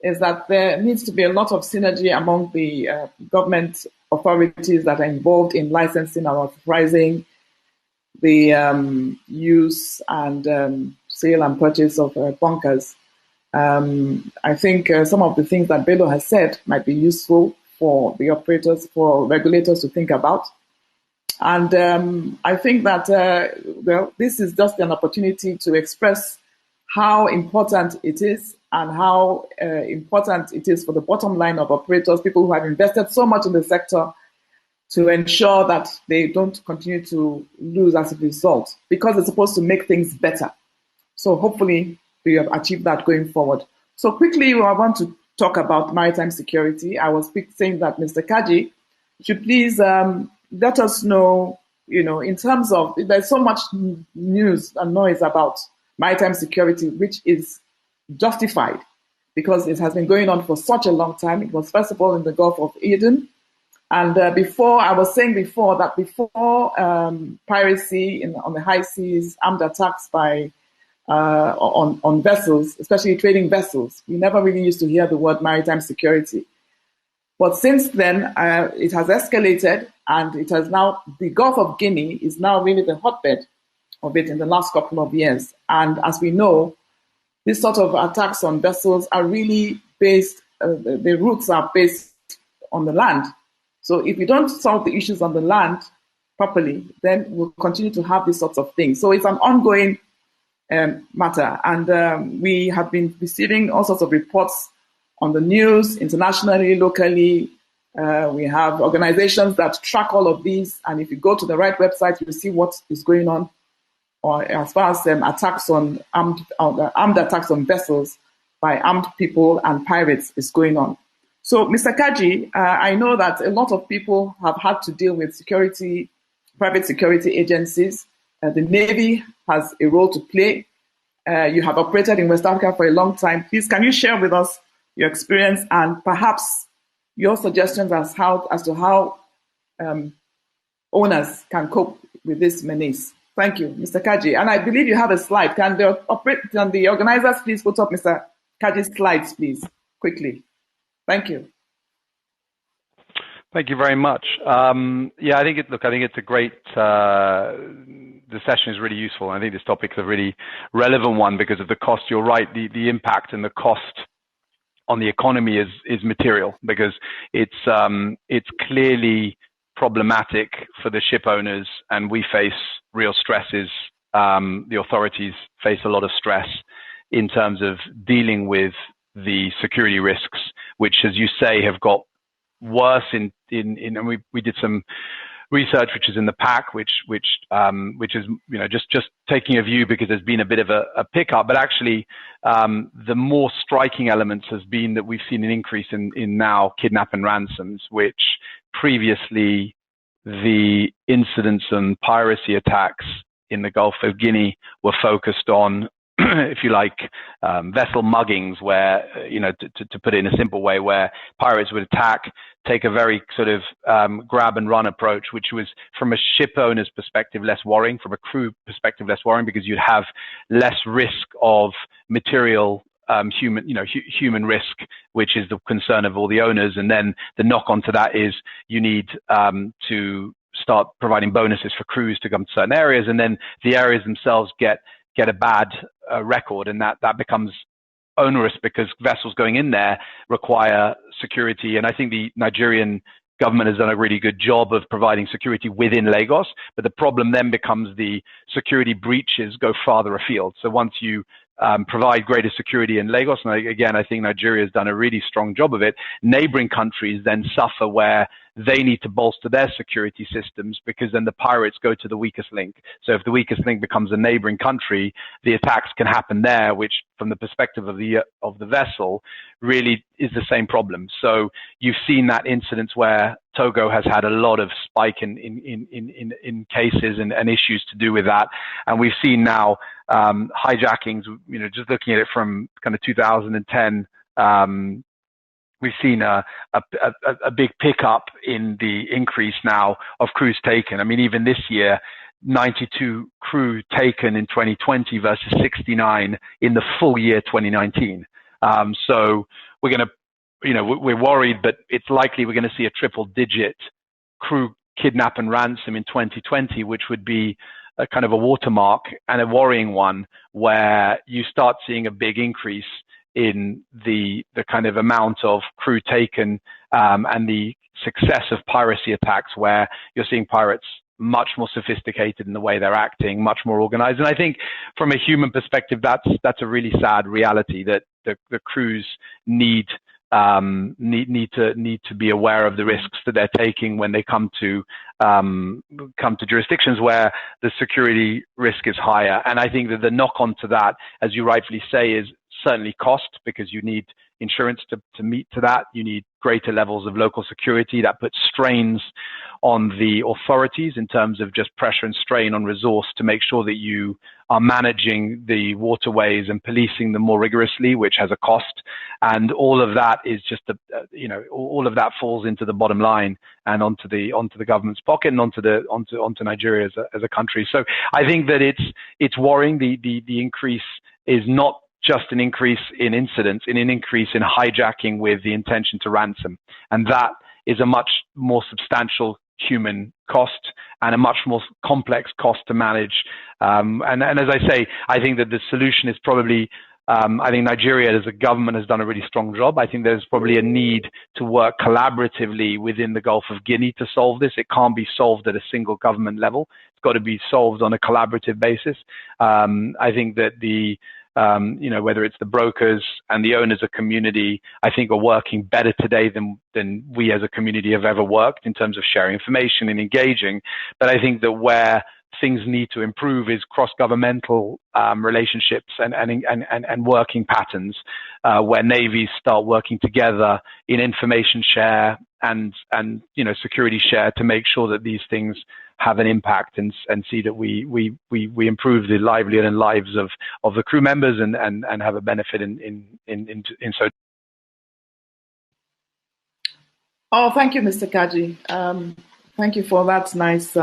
is that there needs to be a lot of synergy among the government authorities that are involved in licensing and authorizing the use and sale and purchase of bunkers. I think some of the things that Bello has said might be useful for the operators, for regulators to think about. And I think that, this is just an opportunity to express how important it is and how important it is for the bottom line of operators, people who have invested so much in the sector, to ensure that they don't continue to lose as a result, because it's supposed to make things better. So hopefully we have achieved that going forward. So quickly, I want to talk about maritime security. I was saying that Mr. Kaji should please let us know, in terms of, there's so much news and noise about maritime security, which is justified. because it has been going on for such a long time. It was first of all in the Gulf of Eden. And before, I was saying before that before piracy on the high seas, armed attacks by on vessels, especially trading vessels, we never really used to hear the word maritime security. But since then, it has escalated, and it has now, the Gulf of Guinea is now really the hotbed of it in the last couple of years. And as we know, these sort of attacks on vessels are really based, the roots are based on the land. So if we don't solve the issues on the land properly, then we'll continue to have these sorts of things. So it's an ongoing matter. And we have been receiving all sorts of reports on the news, internationally, locally. We have organizations that track all of these. And if you go to the right website, you'll see what is going on, or as far as attacks on armed attacks on vessels by armed people and pirates is going on. So, Mr. Kaji, I know that a lot of people have had to deal with private security agencies. The Navy has a role to play. You have operated in West Africa for a long time. Please, can you share with us your experience and perhaps your suggestions as to how owners can cope with this menace? Thank you, Mr. Kaji. And I believe you have a slide. Can the organizers please put up Mr. Kaji's slides, please, quickly? Thank you. Thank you very much. Yeah, I think it's a great. The session is really useful. I think this topic is a really relevant one because of the cost. You're right. The impact and the cost on the economy is material, because it's clearly problematic for the ship owners, and we face real stresses. The authorities face a lot of stress in terms of dealing with the security risks, which, as you say, have got worse and we did some research which is in the pack, which is just taking a view because there's been a bit of a pickup, but actually the more striking elements has been that we've seen an increase in now kidnap and ransoms, which previously the incidents and piracy attacks in the Gulf of Guinea were focused on, if you like, vessel muggings, where, to put it in a simple way, where pirates would attack, take a very sort of grab and run approach, which was, from a ship owner's perspective, less worrying, from a crew perspective, less worrying, because you'd have less risk of material human risk, which is the concern of all the owners. And then the knock on to that is you need to start providing bonuses for crews to come to certain areas, and then the areas themselves get a bad record, and that becomes onerous because vessels going in there require security. And I think the Nigerian government has done a really good job of providing security within Lagos, but the problem then becomes the security breaches go farther afield. So once you provide greater security in Lagos, and again, I think Nigeria has done a really strong job of it, neighboring countries then suffer where they need to bolster their security systems, because then the pirates go to the weakest link. So if the weakest link becomes a neighboring country, the attacks can happen there, which from the perspective of the vessel really is the same problem. So you've seen that incidents where Togo has had a lot of spike in cases and issues to do with that. And we've seen now hijackings, just looking at it from kind of 2010, we've seen a big pickup in the increase now of crews taken. I mean, even this year, 92 crew taken in 2020 versus 69 in the full year 2019. So we're going to, we're worried, but it's likely we're going to see a triple-digit crew kidnap and ransom in 2020, which would be a kind of a watermark and a worrying one, where you start seeing a big increase in the kind of amount of crew taken and the success of piracy attacks, where you're seeing pirates much more sophisticated in the way they're acting, much more organized. And I think from a human perspective, that's a really sad reality, that the crews need to be aware of the risks that they're taking when they come to jurisdictions where the security risk is higher. And I think that the knock on to that, as you rightfully say, is certainly cost, because you need insurance to meet to that. You need greater levels of local security. That puts strains on the authorities in terms of just pressure and strain on resource to make sure that you are managing the waterways and policing them more rigorously, which has a cost. And all of that is just all of that falls into the bottom line and onto the government's pocket and onto Nigeria as a country. So I think that it's worrying. The increase is not just an increase in incidents, in an increase in hijacking with the intention to ransom. And that is a much more substantial human cost and a much more complex cost to manage. And as I say, I think that the solution is probably, I think Nigeria as a government has done a really strong job. I think there's probably a need to work collaboratively within the Gulf of Guinea to solve this. It can't be solved at a single government level. It's got to be solved on a collaborative basis. I think that whether it's the brokers and the owners of community, I think are working better today than we as a community have ever worked in terms of sharing information and engaging. But I think that where things need to improve is cross-governmental relationships and working patterns where navies start working together in information share and security share to make sure that these things have an impact and see that we improve the livelihood and lives of the crew members and have a benefit in so. Oh, thank you, Mr. Kaji. Thank you for that nice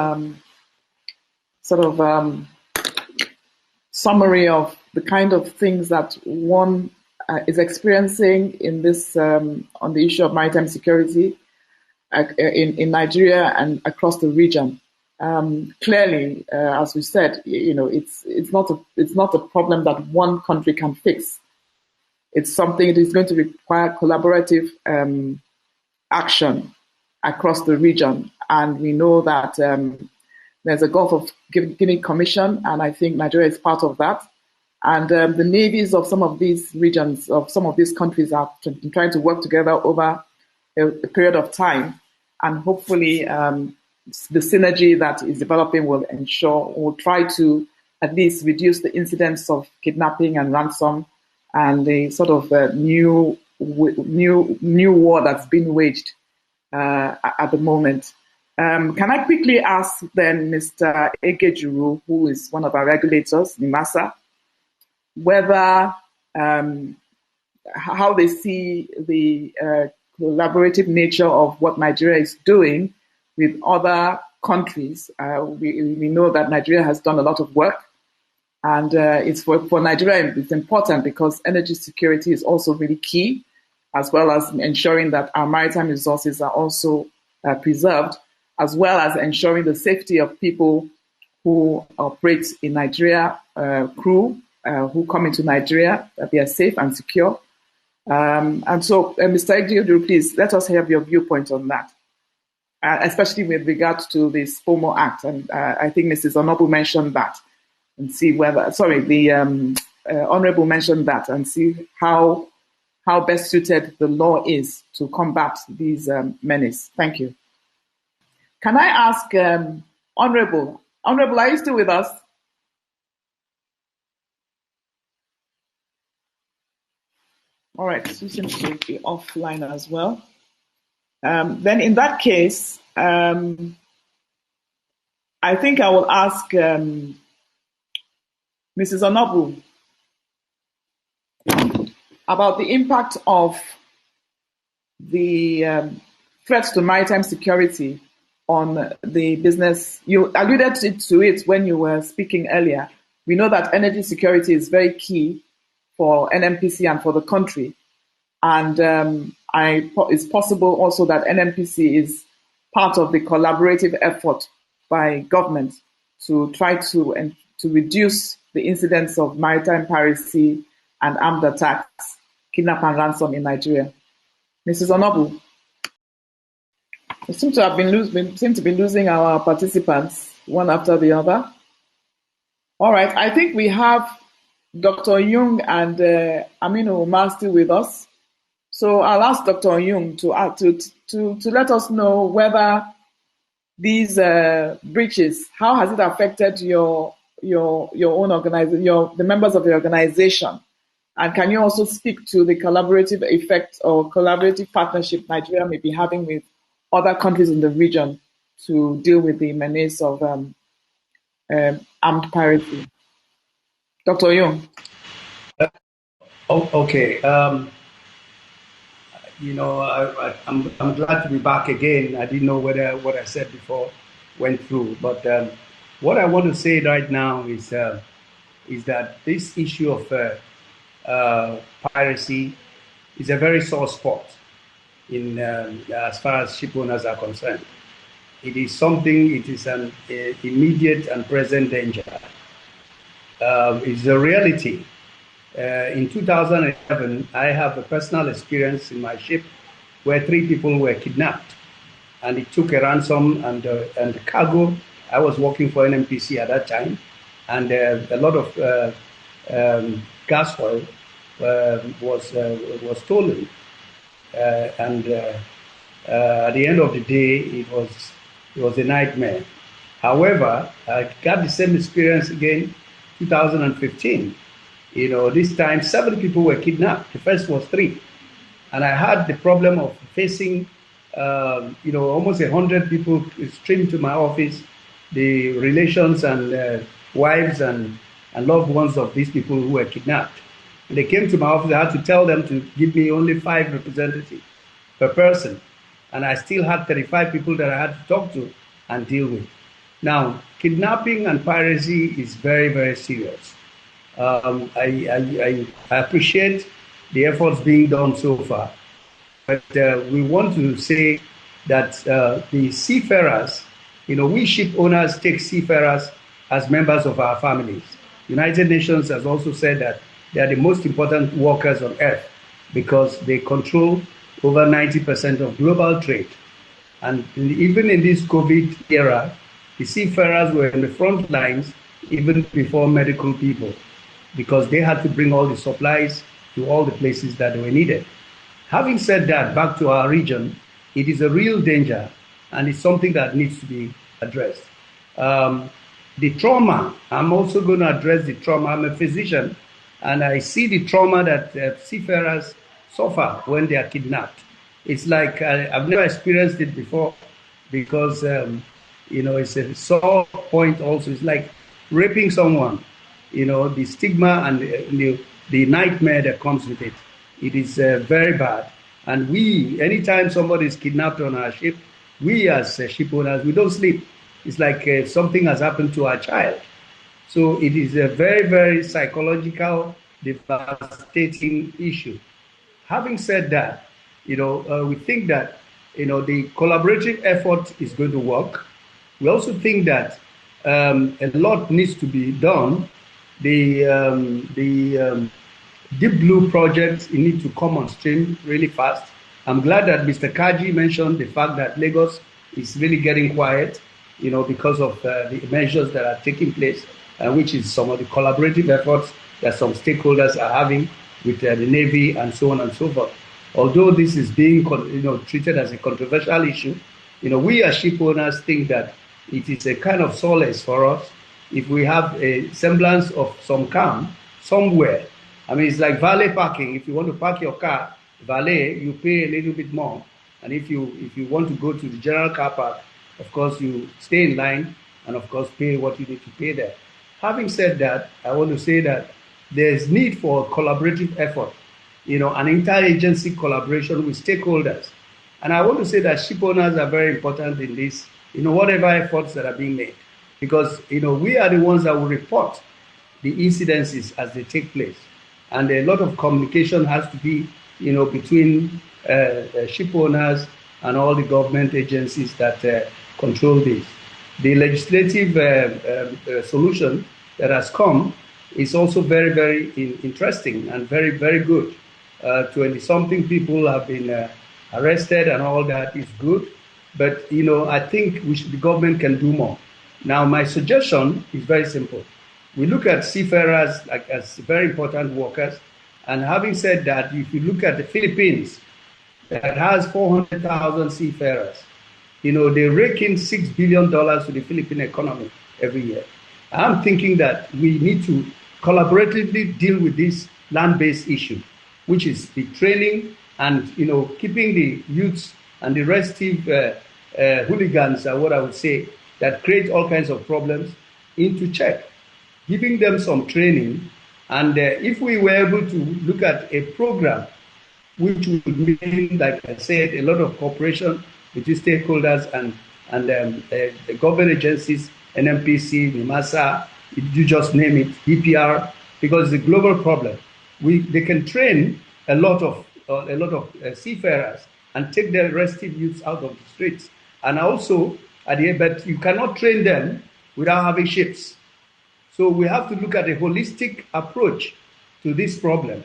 summary of the kind of things that one is experiencing in this on the issue of maritime security in Nigeria and across the region. Clearly, as we said, it's not a problem that one country can fix. It's something that is going to require collaborative action across the region, and we know that there's a Gulf of Guinea Commission, and I think Nigeria is part of that. And the navies of some of these regions, of some of these countries, are trying to work together over a period of time, and hopefully the synergy that is developing will try to at least reduce the incidence of kidnapping and ransom and the sort of new war that's being waged at the moment. Can I quickly ask then Mr. Egejuru, who is one of our regulators, NIMASA, whether how they see the collaborative nature of what Nigeria is doing with other countries. We know that Nigeria has done a lot of work, and it's for Nigeria, it's important because energy security is also really key, as well as ensuring that our maritime resources are also preserved, as well as ensuring the safety of people who operate in Nigeria, crew who come into Nigeria, that they are safe and secure. And so, Mr. Egejuru, please let us have your viewpoint on that, especially with regard to the SPOMO Act. And I think Mrs. Honorable mentioned that, and see whether, the Honorable mentioned that, and see how best suited the law is to combat these menace. Thank you. Can I ask Honorable, are you still with us? All right, she seems to be offline as well. Then in that case, I think I will ask Mrs. Onobu about the impact of the threats to maritime security on the business. You alluded to it when you were speaking earlier. We know that energy security is very key for NNPC and for the country. And it's possible also that NNPC is part of the collaborative effort by government to try to reduce the incidence of maritime piracy and armed attacks, kidnap and ransom in Nigeria. Mrs. Onobu, we seem to be losing our participants one after the other. All right, I think we have Dr. Young and Aminu Umar still with us. So I'll ask Dr. Young to let us know whether these breaches, how has it affected your own organization, the members of the organization, And can you also speak to the collaborative effect or collaborative partnership Nigeria may be having with other countries in the region to deal with the menace of armed piracy? Dr. Young. Okay. I'm glad to be back again. I didn't know whether what I said before went through, but what I want to say right now is that this issue of piracy is a very sore spot in as far as ship owners are concerned. It is something. It is an immediate and present danger. It's a reality. In 2011, I have a personal experience in my ship where 3 people were kidnapped, and it took a ransom and the cargo. I was working for NMPC at that time, and a lot of gas oil was stolen. And at the end of the day, it was a nightmare. However, I got the same experience again, 2015. This time 7 people were kidnapped. The first was 3. And I had the problem of facing, almost 100 people streamed to my office, the relations and wives and loved ones of these people who were kidnapped. And they came to my office. I had to tell them to give me only 5 representatives per person. And I still had 35 people that I had to talk to and deal with. Now, kidnapping and piracy is very, very serious. I appreciate the efforts being done so far, but we want to say that the seafarers, we ship owners take seafarers as members of our families. United Nations has also said that they are the most important workers on earth because they control over 90% of global trade. And even in this COVID era, the seafarers were in the front lines even before medical people, because they had to bring all the supplies to all the places that were needed. Having said that, back to our region, it is a real danger, and it's something that needs to be addressed. The trauma, I'm also going to address the trauma. I'm a physician, and I see the trauma that seafarers suffer when they are kidnapped. It's like I've never experienced it before, because it's a sore point also. It's like raping someone. The stigma and the nightmare that comes with it. It is very bad. And anytime somebody is kidnapped on our ship, we as ship owners, we don't sleep. It's like something has happened to our child. So it is a very, very psychological, devastating issue. Having said that, we think that, the collaborative effort is going to work. We also think that a lot needs to be done. The Deep Blue project need to come on stream really fast. I'm glad that Mr. Kaji mentioned the fact that Lagos is really getting quiet, because of the measures that are taking place, which is some of the collaborative efforts that some stakeholders are having with the Navy and so on and so forth. Although this is being treated as a controversial issue, we as ship owners think that it is a kind of solace for us if we have a semblance of some calm somewhere. I mean, it's like valet parking. If you want to park your car, valet, you pay a little bit more. And if you want to go to the general car park, of course, you stay in line and, of course, pay what you need to pay there. Having said that, I want to say that there's need for collaborative effort, an interagency collaboration with stakeholders. And I want to say that ship owners are very important in this, whatever efforts that are being made. Because, we are the ones that will report the incidences as they take place. And a lot of communication has to be, between ship owners and all the government agencies that control this. The legislative solution that has come is also very, very interesting and very, very good. 20-something people have been arrested and all that is good. But, I think the government can do more. Now, my suggestion is very simple. We look at seafarers as very important workers. And having said that, if you look at the Philippines, that has 400,000 seafarers, they rake in $6 billion to the Philippine economy every year. I'm thinking that we need to collaboratively deal with this land-based issue, which is the training and keeping the youths and the restive hooligans are what I would say that create all kinds of problems into check, giving them some training. And if we were able to look at a program which would mean, like I said, a lot of cooperation between stakeholders and the government agencies, NMPC, NIMASA, you just name it, DPR, because it's a global problem. They can train a lot of seafarers and take their restive youths out of the streets. And also, but you cannot train them without having ships. So we have to look at a holistic approach to this problem.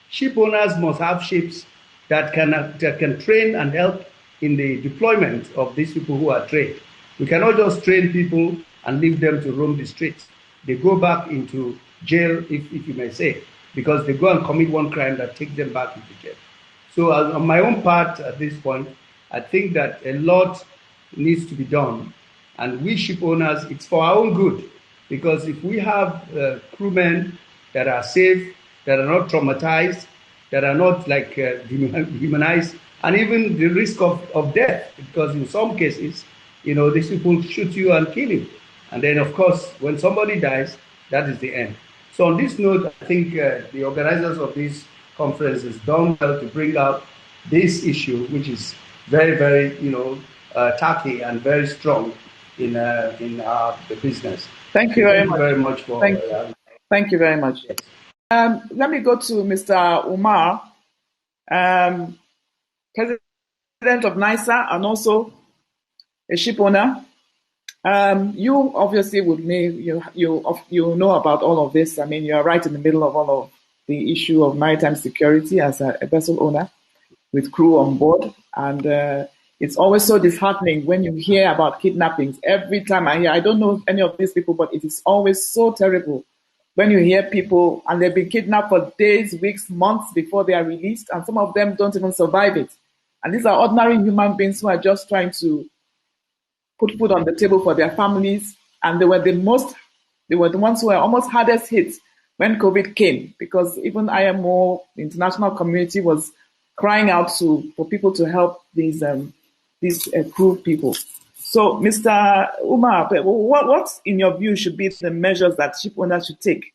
Ship owners must have ships that can train and help in the deployment of these people who are trained. We cannot just train people and leave them to roam the streets. They go back into jail, if you may say, because they go and commit one crime that takes them back into jail. So on my own part at this point, I think that a lot needs to be done. And we ship owners, it's for our own good. Because if we have crewmen that are safe, that are not traumatized, that are not like demonized, and even the risk of death, because in some cases, these people shoot you and kill you. And then, of course, when somebody dies, that is the end. So on this note, I think the organizers of this conference has done well to bring out this issue, which is very, very, tacky and very strong in our business. Thank you very much. Very much for. Thank you very much. Yes. Let me go to Mr. Umar, president of NISA and also a ship owner. You obviously you know about all of this. I mean, you are right in the middle of all of the issue of maritime security as a vessel owner with crew on board, and it's always so disheartening when you hear about kidnappings. Every time I don't know any of these people, but it is always so terrible when you hear people and they've been kidnapped for days, weeks, months before they are released, and some of them don't even survive it. And these are ordinary human beings who are just trying to put food on the table for their families. And they were the ones who were almost hardest hit when COVID came, because even IMO, the international community, was crying out for people to help these crew people. So, Mr. Umar, what in your view should be the measures that ship owners should take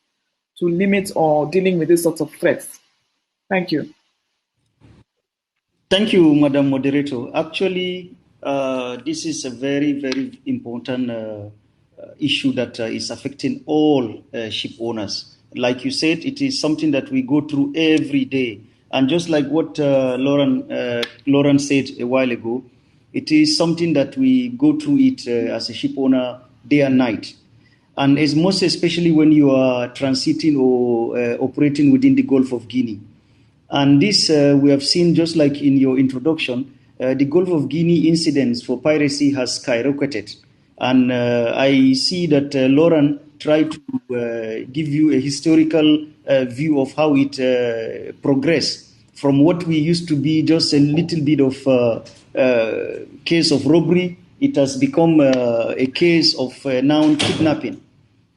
to limit or dealing with these sorts of threats? Thank you. Thank you, Madam Moderator. Actually, this is a very, very important issue that is affecting all ship owners. Like you said, it is something that we go through every day. And just like what Lauren said a while ago, it is something that we go through it as a ship owner day and night. And as most especially when you are transiting or operating within the Gulf of Guinea. And this we have seen, just like in your introduction, the Gulf of Guinea incidents for piracy has skyrocketed. And I see that Lauren tried to give you a historical view of how it progressed from what we used to be just a little bit of case of robbery. It has become a case of now kidnapping.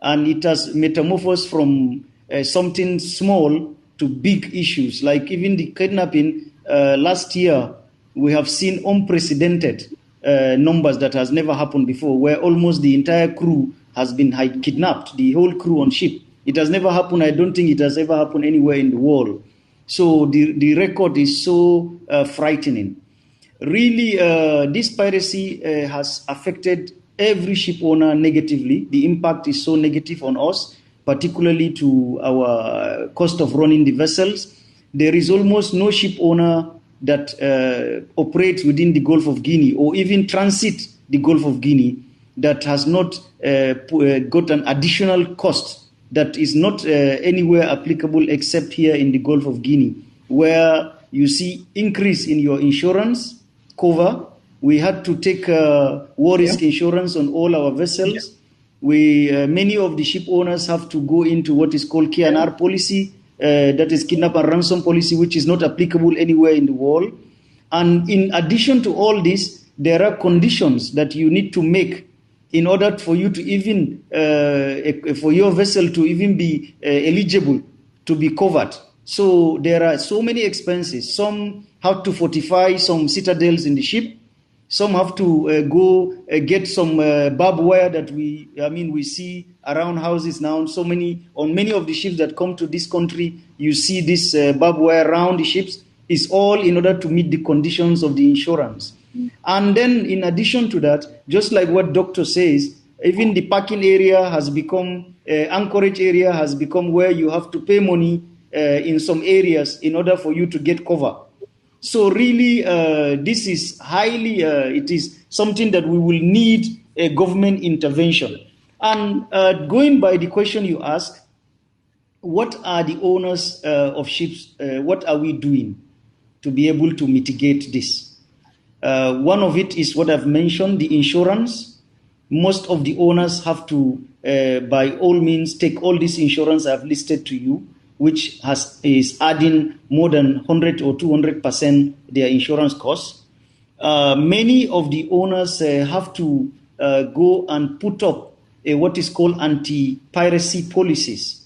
And it has metamorphosed from something small to big issues. Like even the kidnapping last year, we have seen unprecedented numbers that has never happened before, where almost the entire crew has been kidnapped, the whole crew on ship. It has never happened. I don't think it has ever happened anywhere in the world. So the record is so frightening. Really, this piracy has affected every ship owner negatively. The impact is so negative on us, particularly to our cost of running the vessels. There is almost no ship owner that operates within the Gulf of Guinea or even transit the Gulf of Guinea that has not got an additional cost that is not anywhere applicable except here in the Gulf of Guinea, where you see increase in your insurance cover. We had to take war risk insurance on all our vessels. Many of the ship owners have to go into what is called K&R policy, that is kidnap and ransom policy, which is not applicable anywhere in the world. And in addition to all this, there are conditions that you need to make in order for you to even, for your vessel to even be eligible to be covered. So there are so many expenses. Some have to fortify some citadels in the ship. Some have to go get some barbed wire that we see around houses now. On many of the ships that come to this country, you see this barbed wire around the ships. Is all in order to meet the conditions of the insurance. And then in addition to that, just like what doctor says, even the parking area has become, anchorage area has become where you have to pay money in some areas in order for you to get cover. So really, this is it is something that we will need a government intervention. And going by the question you asked, what are the owners of ships, what are we doing to be able to mitigate this? One of it is what I've mentioned, the insurance. Most of the owners have to, by all means, take all this insurance I've listed to you, which is adding more than 100 or 200% their insurance costs. Many of the owners have to go and put up what is called anti-piracy policies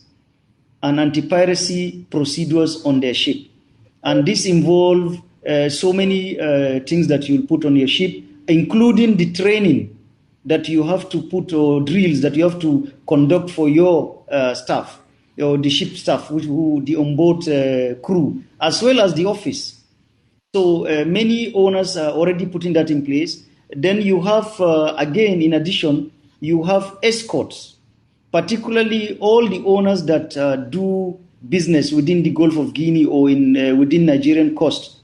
and anti-piracy procedures on their ship. And this involves so many things that you'll put on your ship, including the training that you have to put, or drills that you have to conduct for your staff, or the ship staff, the onboard crew, as well as the office. So many owners are already putting that in place. Then you have, again, in addition, you have escorts, particularly all the owners that do business within the Gulf of Guinea or within Nigerian coast.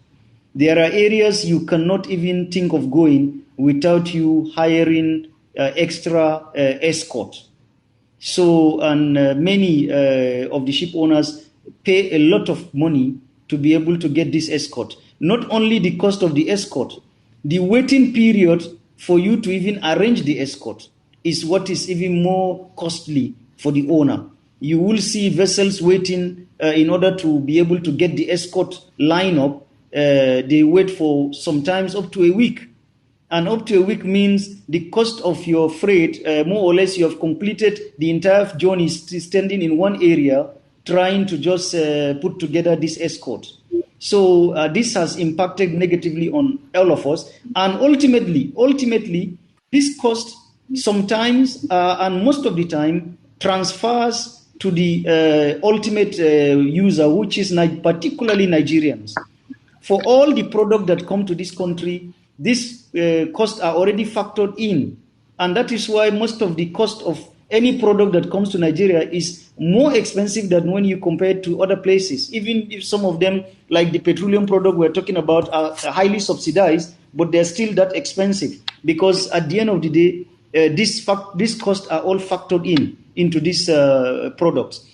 There are areas you cannot even think of going without you hiring extra escort. So, and many of the ship owners pay a lot of money to be able to get this escort. Not only the cost of the escort, the waiting period for you to even arrange the escort is what is even more costly for the owner. You will see vessels waiting in order to be able to get the escort line up. They wait for sometimes up to a week. And up to a week means the cost of your freight, more or less you have completed the entire journey standing in one area, trying to just put together this escort. So this has impacted negatively on all of us. And ultimately, this cost sometimes and most of the time transfers to the ultimate user, which is particularly Nigerians. For all the product that come to this country, these costs are already factored in. And that is why most of the cost of any product that comes to Nigeria is more expensive than when you compare it to other places. Even if some of them, like the petroleum product we're talking about, are highly subsidized, but they're still that expensive. Because at the end of the day, these costs are all factored into these products.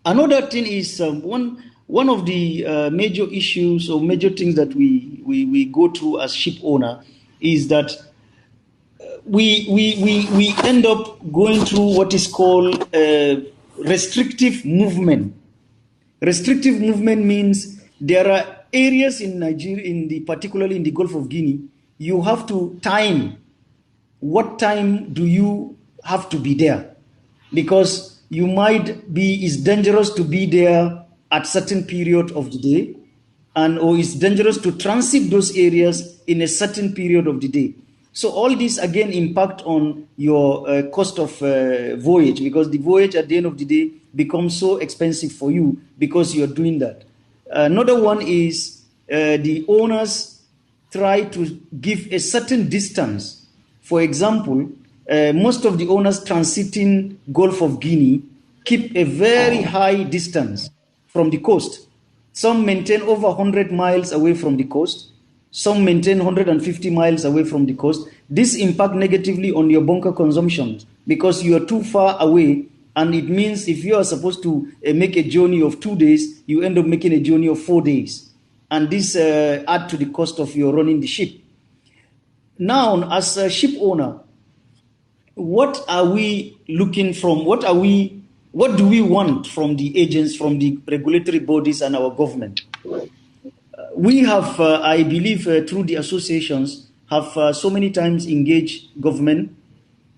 Another thing is one of the major issues or major things that we go through as ship owner is that we end up going through what is called restrictive movement. Restrictive movement means there are areas in Nigeria, particularly in the Gulf of Guinea, you have to time. What time do you have to be there? Because it's dangerous to be there at certain period of the day, or it's dangerous to transit those areas in a certain period of the day. So all this again impact on your cost of voyage, because the voyage at the end of the day becomes so expensive for you because you're doing that. Another one is the owners try to give a certain distance. For example, most of the owners transiting Gulf of Guinea keep a very high distance from the coast. Some maintain over 100 miles away from the coast. Some maintain 150 miles away from the coast. This impacts negatively on your bunker consumption because you are too far away, and it means if you are supposed to make a journey of 2 days, you end up making a journey of 4 days. And this adds to the cost of your running the ship. Now, as a ship owner, what are we looking from? What do we want from the agents, from the regulatory bodies and our government? We have, I believe, through the associations, have so many times engaged government,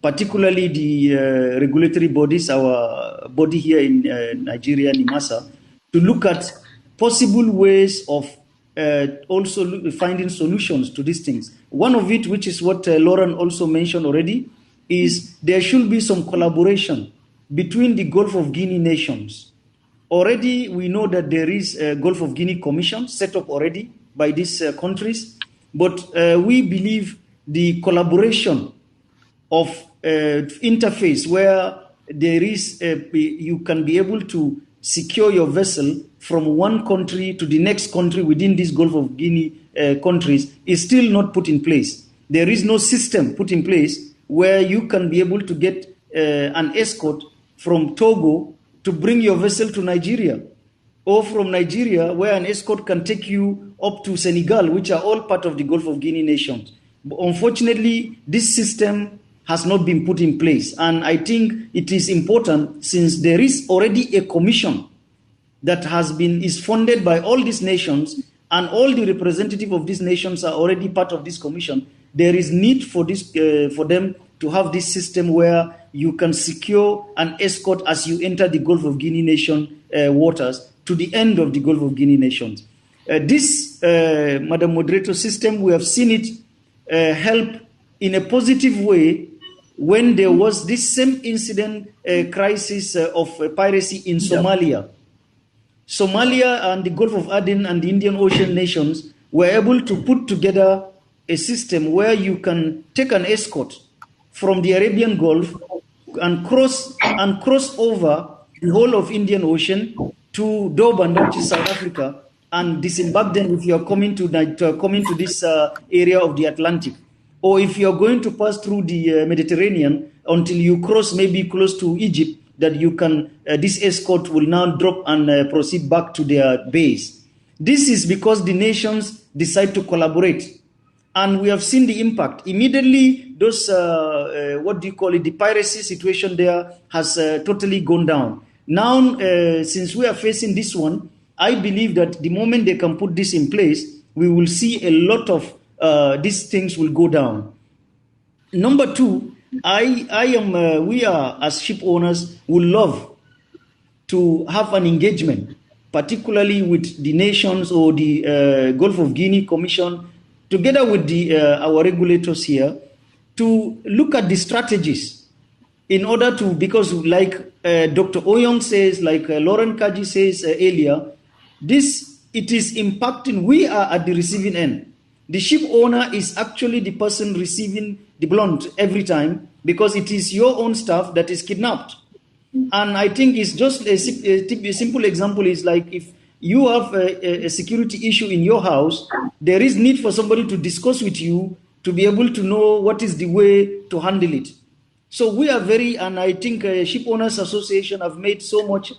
particularly the regulatory bodies, our body here in Nigeria, NIMASA, to look at possible ways of also finding solutions to these things. One of it, which is what Lauren also mentioned already, is there should be some collaboration between the Gulf of Guinea nations. Already, we know that there is a Gulf of Guinea Commission set up already by these countries, but we believe the collaboration of interface where there is you can be able to secure your vessel from one country to the next country within this Gulf of Guinea countries is still not put in place. There is no system put in place where you can be able to get an escort from Togo to bring your vessel to Nigeria, or from Nigeria where an escort can take you up to Senegal, which are all part of the Gulf of Guinea nations. But unfortunately, this system has not been put in place. And I think it is important, since there is already a commission that is funded by all these nations, and all the representatives of these nations are already part of this commission. There is need for this for them to have this system where you can secure an escort as you enter the Gulf of Guinea nation waters to the end of the Gulf of Guinea nations. This, Madam Moderator, system, we have seen it help in a positive way when there was this same incident crisis of piracy in Somalia. Somalia and the Gulf of Aden and the Indian Ocean nations were able to put together a system where you can take an escort from the Arabian Gulf and cross over the whole of Indian Ocean to Durban, which is South Africa, and disembark them if you are coming to this area of the Atlantic. Or if you are going to pass through the Mediterranean until you cross maybe close to Egypt, that you can, this escort will now drop and proceed back to their base. This is because the nations decide to collaborate. And we have seen the impact. Immediately, those, the piracy situation there has totally gone down. Now, since we are facing this one, I believe that the moment they can put this in place, we will see a lot of these things will go down. Number two, we are, as ship owners, would love to have an engagement, particularly with the nations or the Gulf of Guinea Commission, together with our regulators here, to look at the strategies in order to, because like Dr. Oyong says, like Lauren Kaji says earlier, it is impacting, we are at the receiving end. The ship owner is actually the person receiving the blunt every time, because it is your own staff that is kidnapped. And I think it's just a simple example is like if you have a security issue in your house, there is need for somebody to discuss with you to be able to know what is the way to handle it. So we are and I think Ship Owners Association have made so much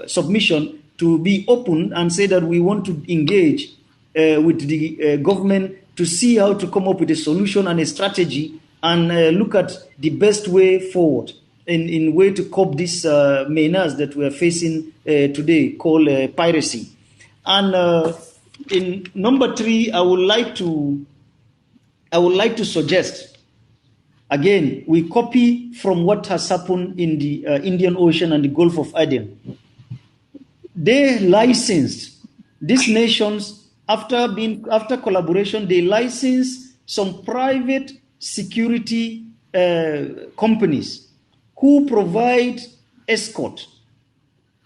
submission to be open and say that we want to engage with the government to see how to come up with a solution and a strategy and look at the best way forward in way to cope this menace that we are facing today called piracy. And in number three, I would like to suggest, again, we copy from what has happened in the Indian Ocean and the Gulf of Aden. They licensed these nations. After collaboration, they license some private security companies who provide escort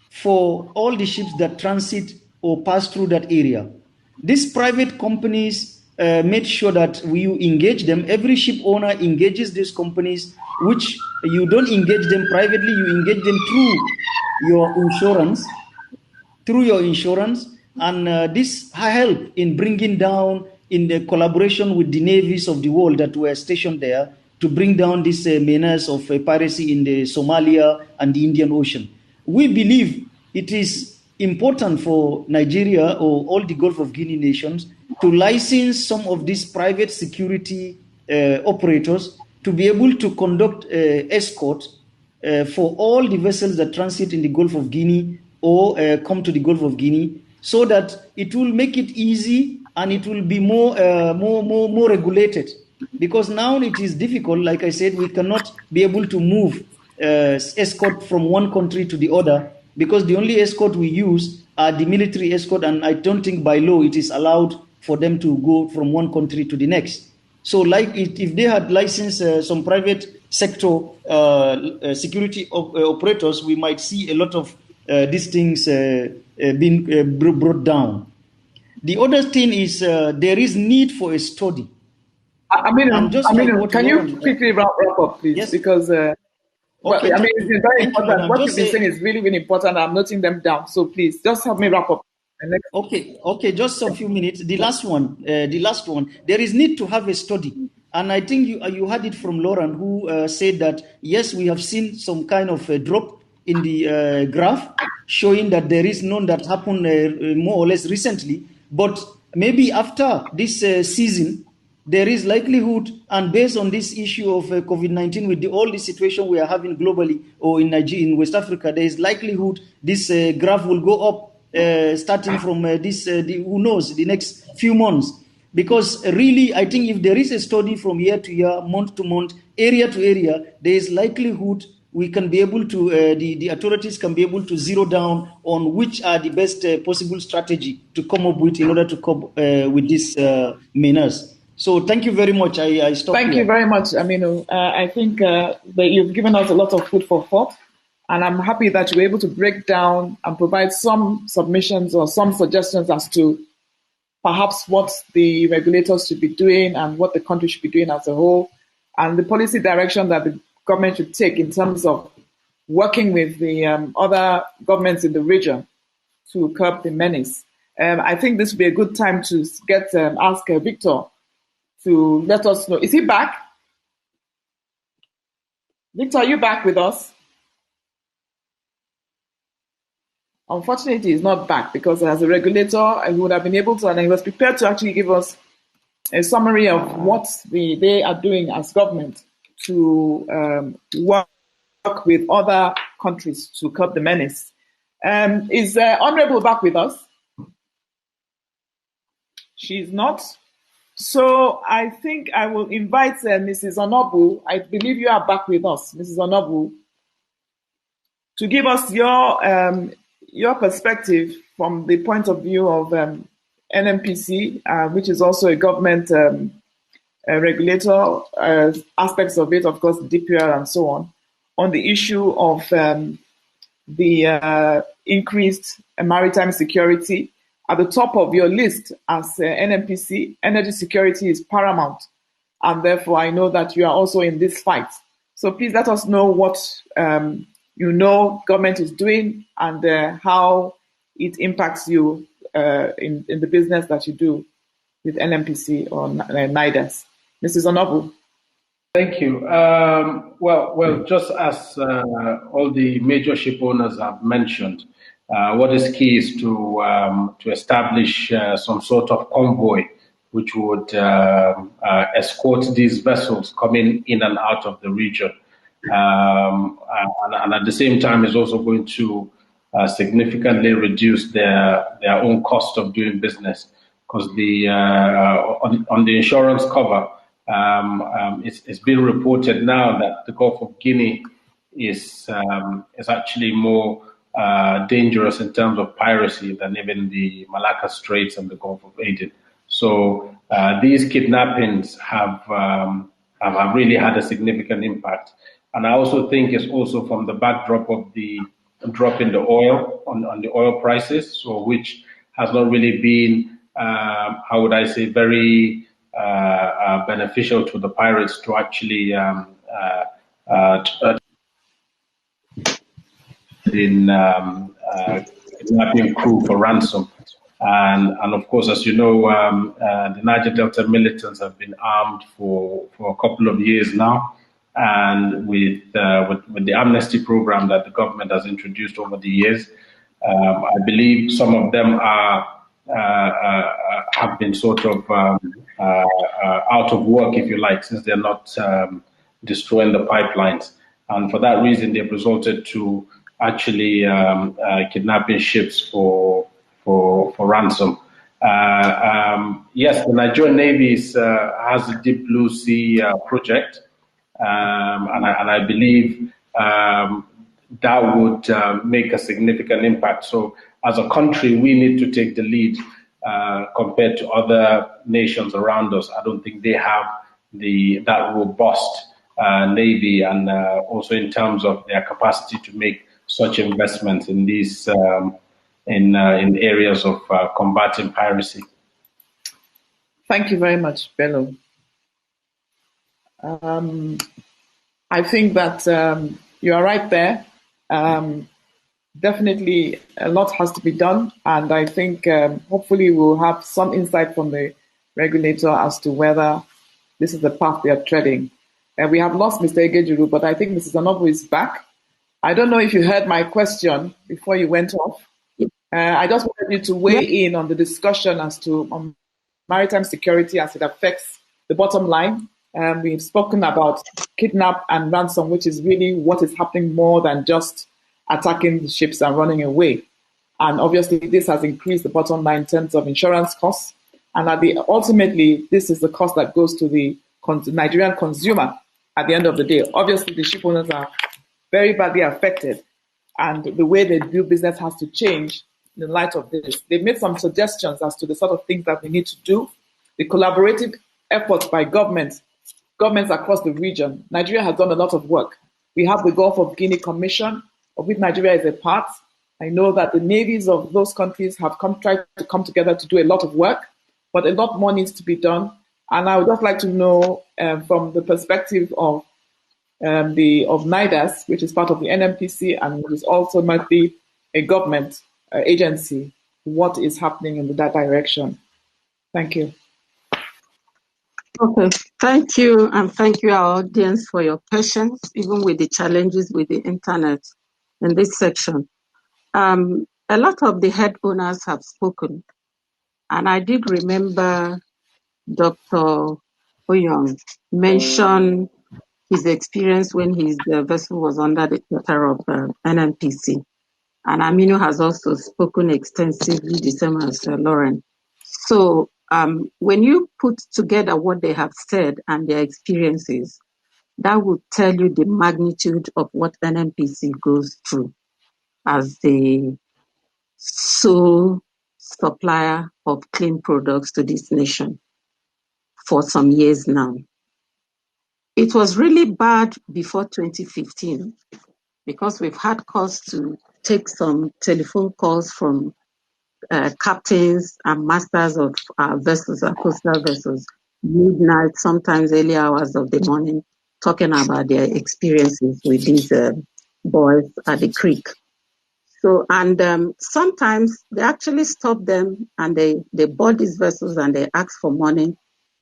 for all the ships that transit or pass through that area. These private companies made sure that we engage them. Every ship owner engages these companies, which you don't engage them privately, you engage them through your insurance. And this help in bringing down, in the collaboration with the navies of the world that were stationed there, to bring down this menace of piracy in the Somalia and the Indian Ocean. We believe it is important for Nigeria or all the Gulf of Guinea nations to license some of these private security operators to be able to conduct escort for all the vessels that transit in the Gulf of Guinea or come to the Gulf of Guinea, so that it will make it easy and it will be more regulated. Because now it is difficult, like I said, we cannot be able to move escort from one country to the other because the only escort we use are the military escort, and I don't think by law it is allowed for them to go from one country to the next. So, like if they had licensed some private sector security operators, we might see a lot of these things being brought down. The other thing is there is need for a study. Can you quickly wrap up, please? Yes. Because okay, it's very important. What you've been saying is really, really important. I'm noting them down. So please, just help me wrap up. Okay, just a few minutes. The last one. There is need to have a study, and I think you had it from Lauren, who said that yes, we have seen some kind of a drop in the graph, showing that there is none that happened more or less recently. But maybe after this season, there is likelihood, and based on this issue of COVID-19, with all the situation we are having globally or in Nigeria, in West Africa, there is likelihood this graph will go up. Starting from who knows, the next few months. Because really, I think if there is a study from year to year, month to month, area to area, there is likelihood we can be able to, the authorities can be able to zero down on which are the best possible strategy to come up with in order to cope with this menace. So thank you very much. I stop Thank here. you very much, Aminu. I think that you've given us a lot of food for thought. And I'm happy that you were able to break down and provide some submissions or some suggestions as to perhaps what the regulators should be doing and what the country should be doing as a whole, and the policy direction that the government should take in terms of working with the other governments in the region to curb the menace. I think this would be a good time to ask Victor to let us know. Is he back? Victor, are you back with us? Unfortunately, he's not back because as a regulator, he would have been able to, and he was prepared to actually give us a summary of what they are doing as government to work with other countries to curb the menace. Is Honorable back with us? She's not. So I think I will invite Mrs. Onobu. I believe you are back with us, Mrs. Onobu, to give us your perspective from the point of view of NMPC, which is also a government regulator, aspects of it, of course, DPR and so on the issue of the increased maritime security. At the top of your list as NMPC, energy security is paramount, and therefore I know that you are also in this fight. So please let us know what government is doing and how it impacts you in the business that you do with NMPC or NIDAS. Mrs. Onobu. Thank you. Well, just as all the major ship owners have mentioned, what is key is to establish some sort of convoy which would escort these vessels coming in and out of the region. And at the same time is also going to significantly reduce their own cost of doing business, because on the insurance cover, it's been reported now that the Gulf of Guinea is actually more dangerous in terms of piracy than even the Malacca Straits and the Gulf of Aden. So these kidnappings have really had a significant impact. And I also think it's also from the backdrop of the drop in the oil on the oil prices, so which has not really been, how would I say, very beneficial to the pirates to actually kidnapping crew for ransom. And of course, as you know, the Niger Delta militants have been armed for a couple of years now. And with the amnesty program that the government has introduced over the years, I believe some of them have been sort of out of work, if you like, since they're not destroying the pipelines. And for that reason, they've resorted to actually kidnapping ships for ransom. Yes, the Nigerian Navy has a Deep Blue Sea project. And I believe that would make a significant impact. So as a country, we need to take the lead compared to other nations around us. I don't think they have that robust navy, and also in terms of their capacity to make such investments in these in areas of combating piracy. Thank you very much, Bello. I think that you are right there. Definitely a lot has to be done, and I think hopefully we'll have some insight from the regulator as to whether this is the path they are treading. We have lost Mr. Egejuru, but I think Mrs. Anobu is back. I don't know if you heard my question before you went off. I just wanted you to weigh in on the discussion as to maritime security as it affects the bottom line. We've spoken about kidnap and ransom, which is really what is happening more than just attacking the ships and running away. And obviously, this has increased the bottom line in terms of insurance costs. And ultimately, this is the cost that goes to the Nigerian consumer at the end of the day. Obviously, the ship owners are very badly affected, and the way they do business has to change in light of this. They've made some suggestions as to the sort of things that we need to do. The collaborative efforts by governments across the region. Nigeria has done a lot of work. We have the Gulf of Guinea Commission, of which Nigeria is a part. I know that the navies of those countries have tried to come together to do a lot of work, but a lot more needs to be done. And I would just like to know from the perspective of NIDAS, which is part of the NMPC and which is also might be a government agency, what is happening in that direction. Thank you. Okay, thank you, and thank you, our audience, for your patience, even with the challenges with the internet in this section. A lot of the head owners have spoken, and I did remember Dr. Oyong mention his experience when his vessel was under the charter of NNPC. And Aminu has also spoken extensively, the same as Lauren. So when you put together what they have said and their experiences, that would tell you the magnitude of what NNPC goes through as the sole supplier of clean products to this nation for some years now. It was really bad before 2015 because we've had cause to take some telephone calls from captains and masters of our vessels, our coastal vessels, midnight, sometimes early hours of the morning, talking about their experiences with these boys at the creek. So, and sometimes they actually stop them and they board these vessels and they ask for money,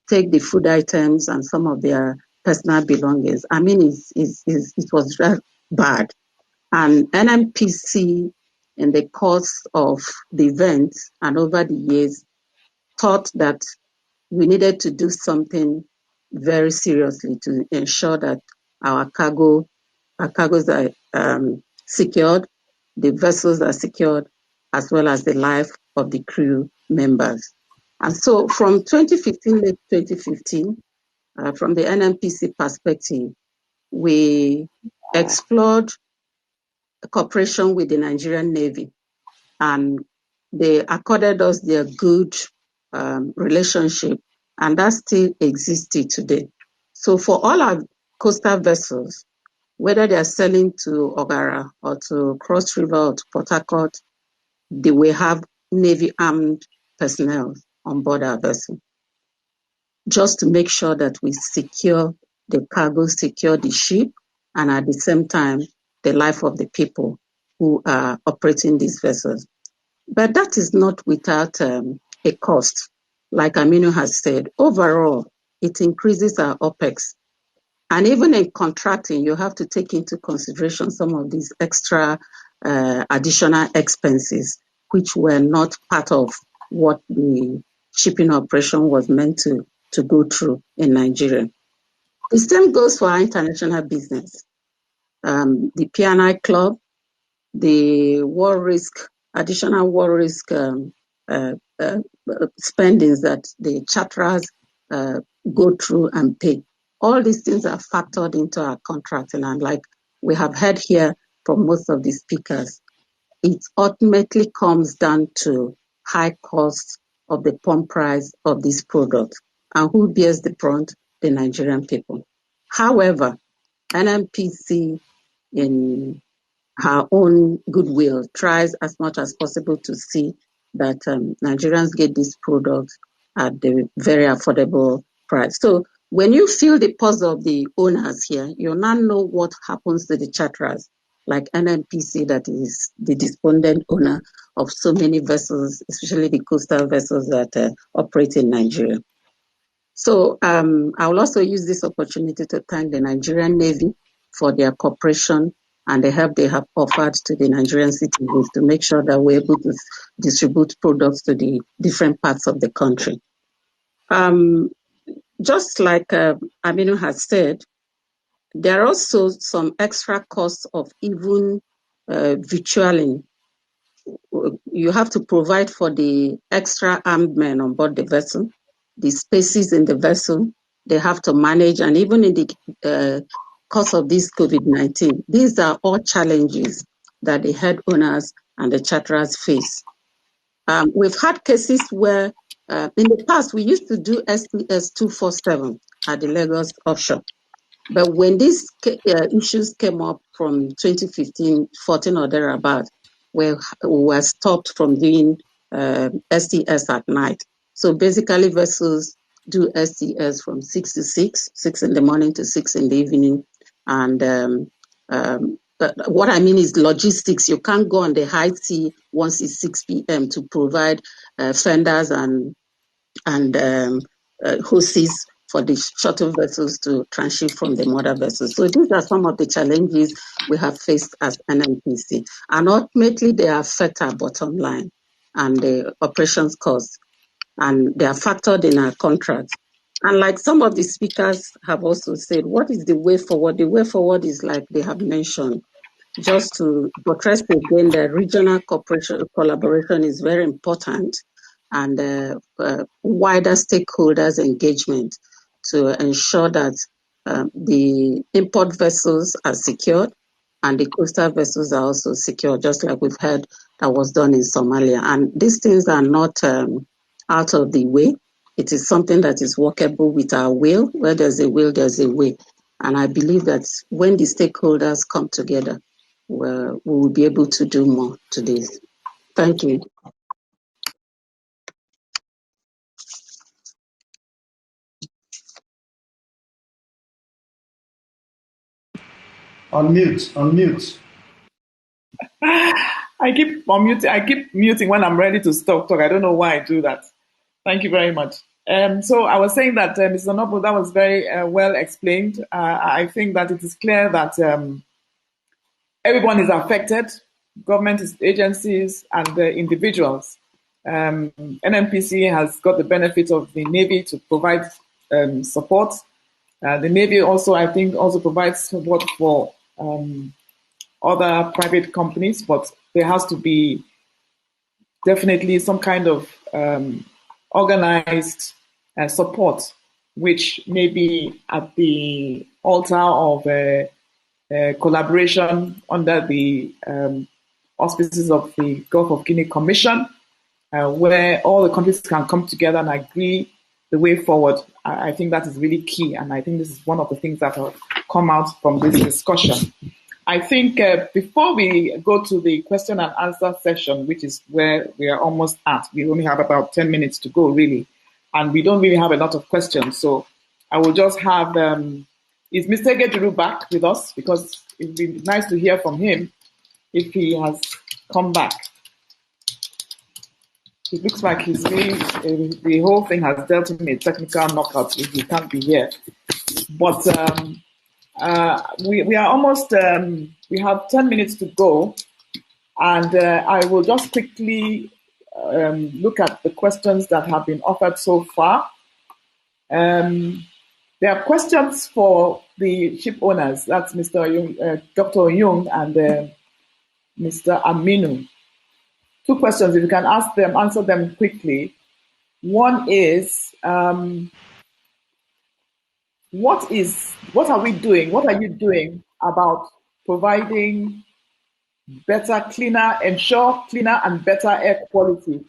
take the food items and some of their personal belongings. I mean, it was very bad. And NMPC, in the course of the event and over the years, thought that we needed to do something very seriously to ensure that our cargoes are secured, the vessels are secured, as well as the life of the crew members. And so from 2015, late 2015, from the NMPC perspective, we explored cooperation with the Nigerian Navy, and they accorded us their good relationship, and that still existed today. So for all our coastal vessels, whether they are selling to Ogara or to Cross River or to Port Harcourt, they will have Navy armed personnel on board our vessel, just to make sure that we secure the cargo, secure the ship, and at the same time, the life of the people who are operating these vessels. But that is not without a cost. Like Aminu has said, overall, it increases our OPEX. And even in contracting, you have to take into consideration some of these extra additional expenses, which were not part of what the shipping operation was meant to go through in Nigeria. The same goes for our international business. The P&I Club, the additional war risk spendings that the charterers go through and pay. All these things are factored into our contracting. And like we have heard here, from most of the speakers, it ultimately comes down to high cost of the pump price of this product. And who bears the brunt? The Nigerian people. However, NNPC, in her own goodwill, tries as much as possible to see that Nigerians get these products at the very affordable price. So when you feel the pulse of the owners here, you now know what happens to the charterers, like NNPC, that is the despondent owner of so many vessels, especially the coastal vessels that operate in Nigeria. So I will also use this opportunity to thank the Nigerian Navy for their cooperation and the help they have offered to the Nigerian citizens to make sure that we're able to distribute products to the different parts of the country. Just like Aminu has said, there are also some extra costs of even virtualling. You have to provide for the extra armed men on board the vessel, the spaces in the vessel they have to manage, and even in the course of this COVID-19, these are all challenges that the head owners and the charterers face. We've had cases where in the past we used to do STS 247 at the Lagos offshore. But when these issues came up from 2015, 14 or thereabout, we were stopped from doing STS at night. So basically vessels do STS from 6 to 6 in the morning to 6 in the evening. And what I mean is logistics. You can't go on the high sea once it's 6 p.m. to provide fenders and hoses for the shuttle vessels to transship from the mother vessels. So these are some of the challenges we have faced as NNPC. And ultimately, they affect our bottom line and the operations costs, and they are factored in our contracts. And like some of the speakers have also said, what is the way forward? The way forward is, like they have mentioned, just to buttress again, the regional cooperation collaboration is very important, and wider stakeholders engagement to ensure that the import vessels are secured and the coastal vessels are also secure, just like we've heard that was done in Somalia. And these things are not out of the way. It is something that is workable with our will. Where there's a will, there's a way. And I believe that when the stakeholders come together, we will be able to do more to this. Thank you. Unmute. I keep muting when I'm ready to stop talk. I don't know why I do that. Thank you very much. So I was saying that, Mr. Noble, that was very well explained. I think that it is clear that everyone is affected, government agencies and individuals. NNPC has got the benefit of the Navy to provide support. The Navy also, I think, also provides support for other private companies, but there has to be definitely some kind of organized support, which may be at the altar of collaboration under the auspices of the Gulf of Guinea Commission, where all the countries can come together and agree the way forward. I think that is really key, and I think this is one of the things that have come out from this discussion. I think before we go to the question and answer session, which is where we are almost at, we only have about 10 minutes to go, really, and we don't really have a lot of questions. So I will just have, is Mr. Geduru back with us? Because it would be nice to hear from him if he has come back. It looks like he's really, the whole thing has dealt him a technical knockout if he can't be here. But we are almost, we have 10 minutes to go, and I will just quickly look at the questions that have been offered so far. There are questions for the ship owners, that's Mr. Yung, Dr. Yung and Mr. Aminu. Two questions, if you can answer them quickly. One is, what are we doing? What are you doing about providing ensure cleaner and better air quality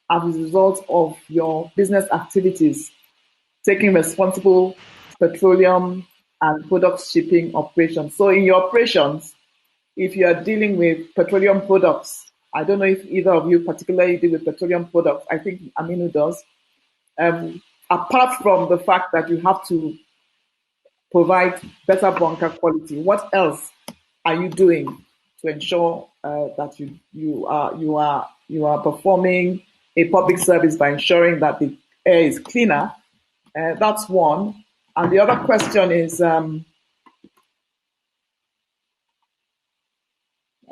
as a result of your business activities, taking responsible petroleum and product shipping operations. So in your operations, if you are dealing with petroleum products, I don't know if either of you particularly deal with petroleum products. I think Aminu does. Apart from the fact that you have to provide better bunker quality, what else are you doing to ensure that you are performing a public service by ensuring that the air is cleaner? That's one. And the other question is,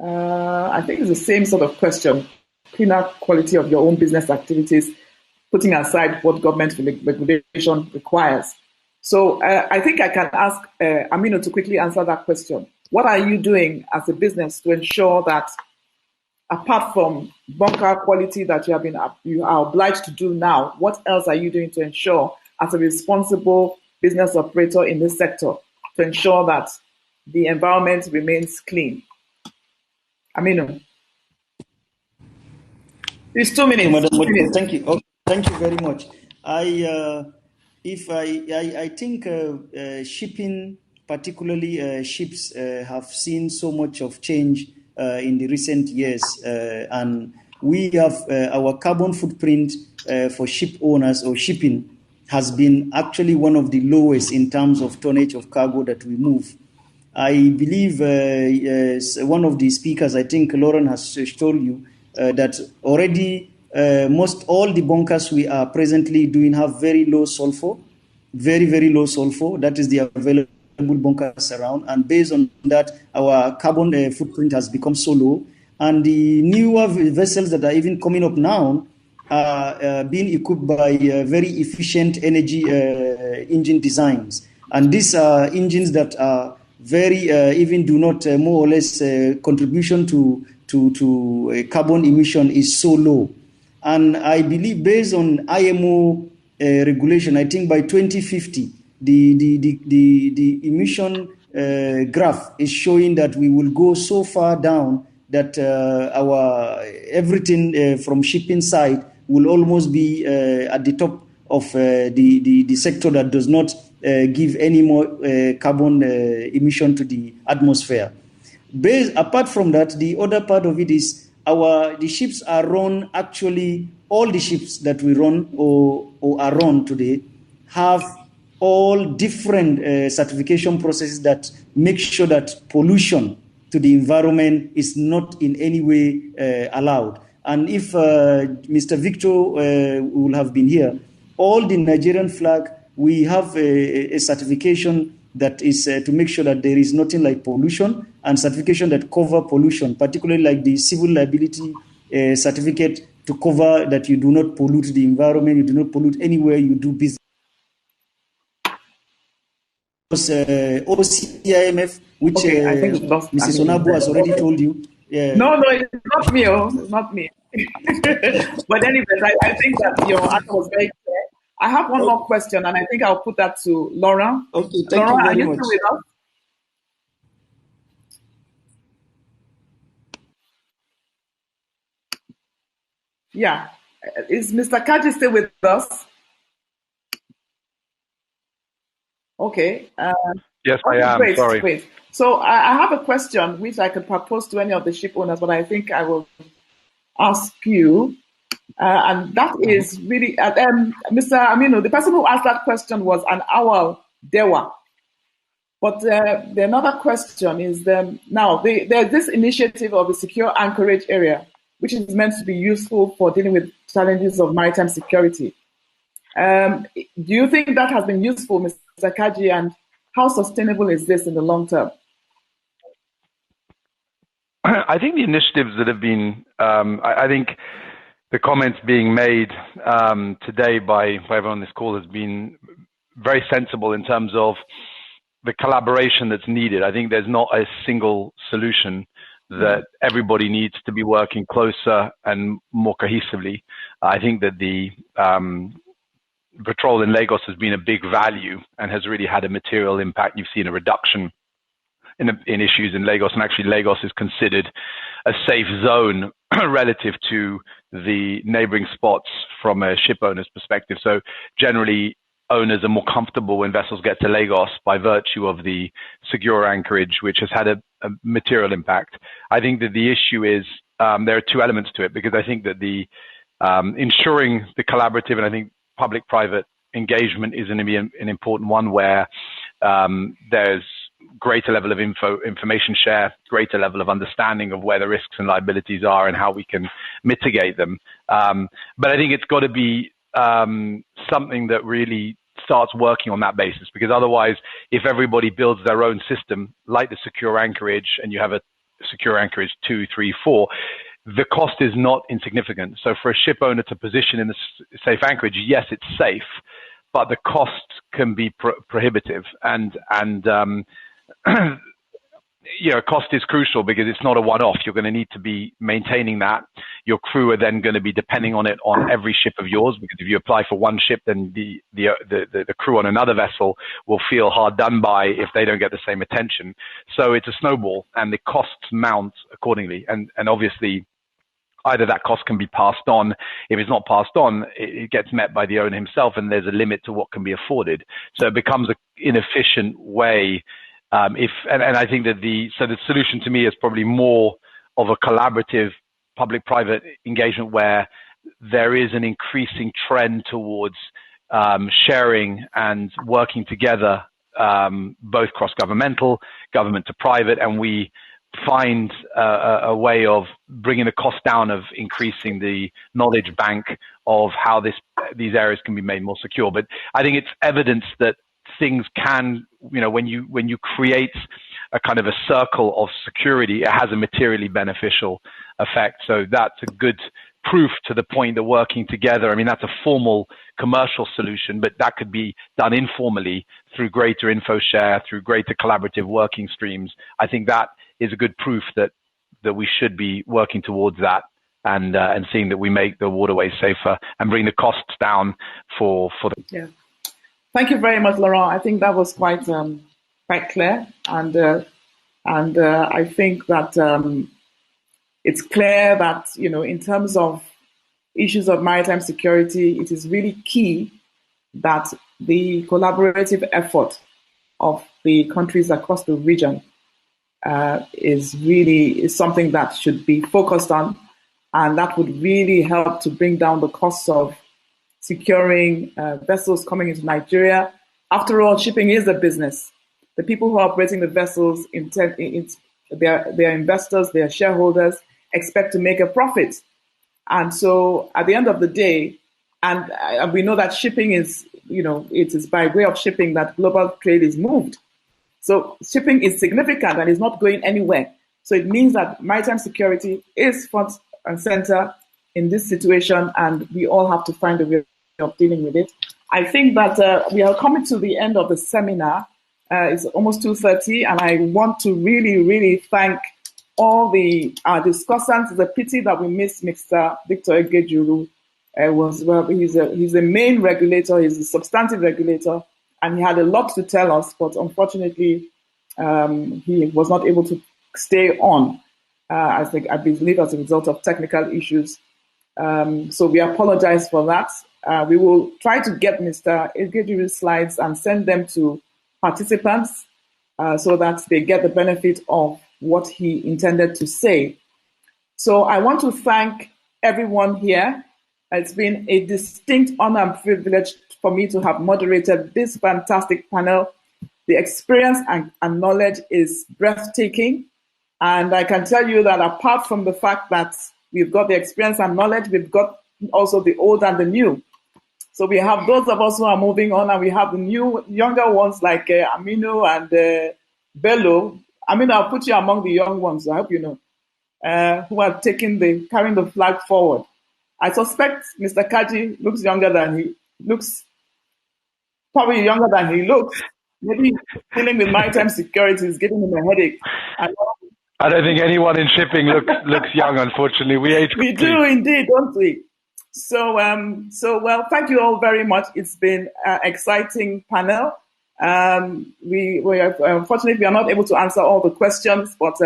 I think it's the same sort of question, cleaner quality of your own business activities, putting aside what government regulation requires. So I think I can ask Aminu to quickly answer that question. What are you doing as a business to ensure that, apart from bunker quality that you are obliged to do now, what else are you doing to ensure, as a responsible business operator in this sector, to ensure that the environment remains clean? Aminu. It's 2 minutes. Madam, 2 minutes. thank you. Okay, thank you very much. I think shipping, particularly ships, have seen so much of change in the recent years, and we have our carbon footprint for ship owners or shipping has been actually one of the lowest in terms of tonnage of cargo that we move. I believe one of the speakers, I think Lauren has told you, that already most all the bunkers we are presently doing have very low sulfur, very, very low sulfur. That is the available bunkers around. And based on that, our carbon footprint has become so low. And the newer vessels that are even coming up now are being equipped by very efficient energy engine designs. And these are engines that are very, even do not more or less contribution to carbon emission is so low. And I believe based on IMO regulation, I think by 2050, the emission graph is showing that we will go so far down that our everything from shipping side will almost be at the top of the sector that does not give any more carbon emission to the atmosphere. Apart from that, the other part of it is the ships are run, actually all the ships that we run or are run today have all different certification processes that make sure that pollution to the environment is not in any way allowed. And if Mr. Victor will have been here, all the Nigerian flag, we have a certification that is to make sure that there is nothing like pollution, and certification that cover pollution, particularly like the civil liability certificate to cover that you do not pollute the environment, you do not pollute anywhere you do business. OCIMF, which Mrs. Onabu has already told you. No, it's not me. It's not me. But anyway, I think that your answer was very clear. I have one more question, and I think I'll put that to Laura. Okay, thank you very much. Still with us? Yeah. Is Mr. Kaji still with us? Okay. Yes, I am. Great, sorry. Great. So I have a question which I could propose to any of the ship owners, but I think I will ask you. And that is really, Mr. Aminu, the person who asked that question was an Awal Dewa. But the another question is, now there's this initiative of the secure anchorage area, which is meant to be useful for dealing with challenges of maritime security. Do you think that has been useful, Mr. Kaji, and how sustainable is this in the long term? I think the initiatives that have been, I think the comments being made today by everyone on this call has been very sensible in terms of the collaboration that's needed. I think there's not a single solution, that everybody needs to be working closer and more cohesively. I think that the patrol in Lagos has been a big value and has really had a material impact. You've seen a reduction in issues in Lagos, and actually Lagos is considered a safe zone relative to the neighboring spots from a ship owner's perspective. So generally, owners are more comfortable when vessels get to Lagos by virtue of the secure anchorage, which has had a material impact. I think that the issue is there are two elements to it, because I think that the ensuring the collaborative and I think public-private engagement is going to be an important one, where there's greater level of information share, greater level of understanding of where the risks and liabilities are and how we can mitigate them. But I think it's got to be something that really starts working on that basis, because otherwise, if everybody builds their own system, like the secure anchorage, and you have a secure anchorage 2, 3, 4, the cost is not insignificant. So for a ship owner to position in the safe anchorage, yes, it's safe, but the cost can be prohibitive. And cost is crucial because it's not a one-off. You're going to need to be maintaining that. Your crew are then going to be depending on it on every ship of yours, because if you apply for one ship, then the crew on another vessel will feel hard done by if they don't get the same attention. So it's a snowball, and the costs mount accordingly. And obviously, either that cost can be passed on. If it's not passed on, it gets met by the owner himself, and there's a limit to what can be afforded. So it becomes an inefficient way. I think that the solution to me is probably more of a collaborative public-private engagement, where there is an increasing trend towards sharing and working together, both cross-governmental, government to private, and we find a way of bringing the cost down, of increasing the knowledge bank of how these areas can be made more secure. But I think it's evidence that things can, when you create a kind of a circle of security, it has a materially beneficial effect. So that's a good proof to the point that working together, I mean, that's a formal commercial solution, but that could be done informally through greater info share, through greater collaborative working streams. I think that is a good proof that we should be working towards that, and seeing that we make the waterways safer and bring the costs down for the. Yeah. Thank you very much, Laurent. I think that was quite clear, and I think that it's clear that in terms of issues of maritime security, it is really key that the collaborative effort of the countries across the region is something that should be focused on, and that would really help to bring down the costs of securing vessels coming into Nigeria. After all, shipping is a business. The people who are operating the vessels, their investors, their shareholders, expect to make a profit. And so at the end of the day, and we know that shipping is, it is by way of shipping that global trade is moved. So shipping is significant and is not going anywhere. So it means that maritime security is front and center in this situation, and we all have to find a way of dealing with it. I think that we are coming to the end of the seminar. It's almost 2:30, and I want to really, really thank all the discussants. It's a pity that we missed Mr. Victor Egejuru. He's a main regulator, he's a substantive regulator, and he had a lot to tell us, but unfortunately, he was not able to stay on, I believe as a result of technical issues. So we apologize for that. We will try to get Mr. Egejuru's slides and send them to participants so that they get the benefit of what he intended to say. So I want to thank everyone here. It's been a distinct honor and privilege for me to have moderated this fantastic panel. The experience and knowledge is breathtaking. And I can tell you that apart from the fact that we've got the experience and knowledge, we've got also the old and the new. So we have those of us who are moving on, and we have the younger ones like Aminu and Bello. Aminu, I'll put you among the young ones, I hope you know, who are carrying the flag forward. I suspect Mr. Kaji looks younger than he looks, probably younger than he looks. Maybe dealing with maritime security is giving him a headache. I don't think anyone in shipping looks young, unfortunately. We age quickly. We do indeed, don't we? So, well, thank you all very much. It's been an exciting panel. Unfortunately, we are not able to answer all the questions, but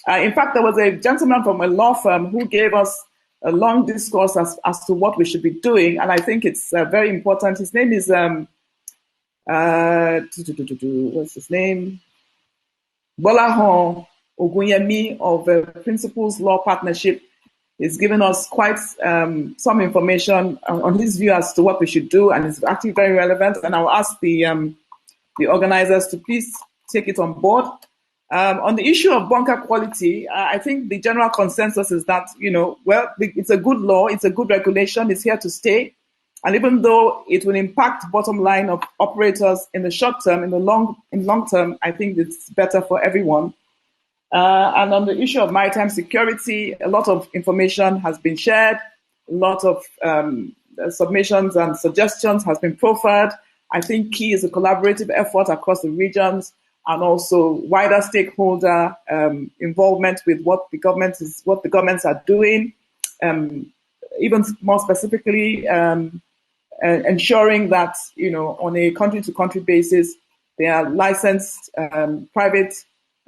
In fact, there was a gentleman from a law firm who gave us a long discourse as to what we should be doing, and I think it's very important. His name is what's his name? Bolahon Ogunyemi of Principles Law Partnership is giving us quite some information on his view as to what we should do, and it's actually very relevant. And I'll ask the organizers to please take it on board. On the issue of bunker quality, I think the general consensus is that, it's a good law, it's a good regulation, it's here to stay. And even though it will impact bottom line of operators in the short term, in long term, I think it's better for everyone. And on the issue of maritime security, a lot of information has been shared, a lot of submissions and suggestions has been proffered. I think key is a collaborative effort across the regions and also wider stakeholder involvement with what the governments are doing, even more specifically, ensuring that on a country-to-country basis, there are licensed private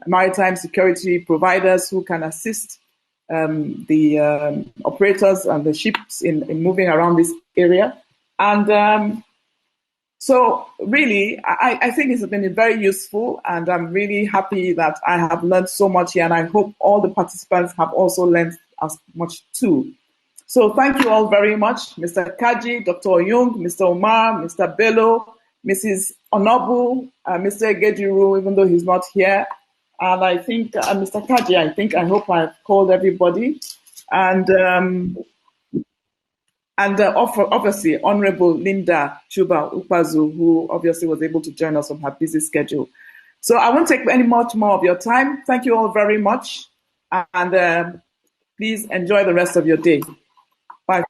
maritime security providers who can assist the operators and the ships in moving around this area. And so really, I think it's been very useful, and I'm really happy that I have learned so much here, and I hope all the participants have also learned as much too. So thank you all very much, Mr. Kaji, Dr. Oyung, Mr. Omar, Mr. Bello, Mrs. Onobu, Mr. Gediru, even though he's not here. And I think, Mr. Kaji, I hope I've called everybody. And obviously, Honorable Linda Chuba Ukpazu, who obviously was able to join us on her busy schedule. So I won't take much more of your time. Thank you all very much. And please enjoy the rest of your day. Bye.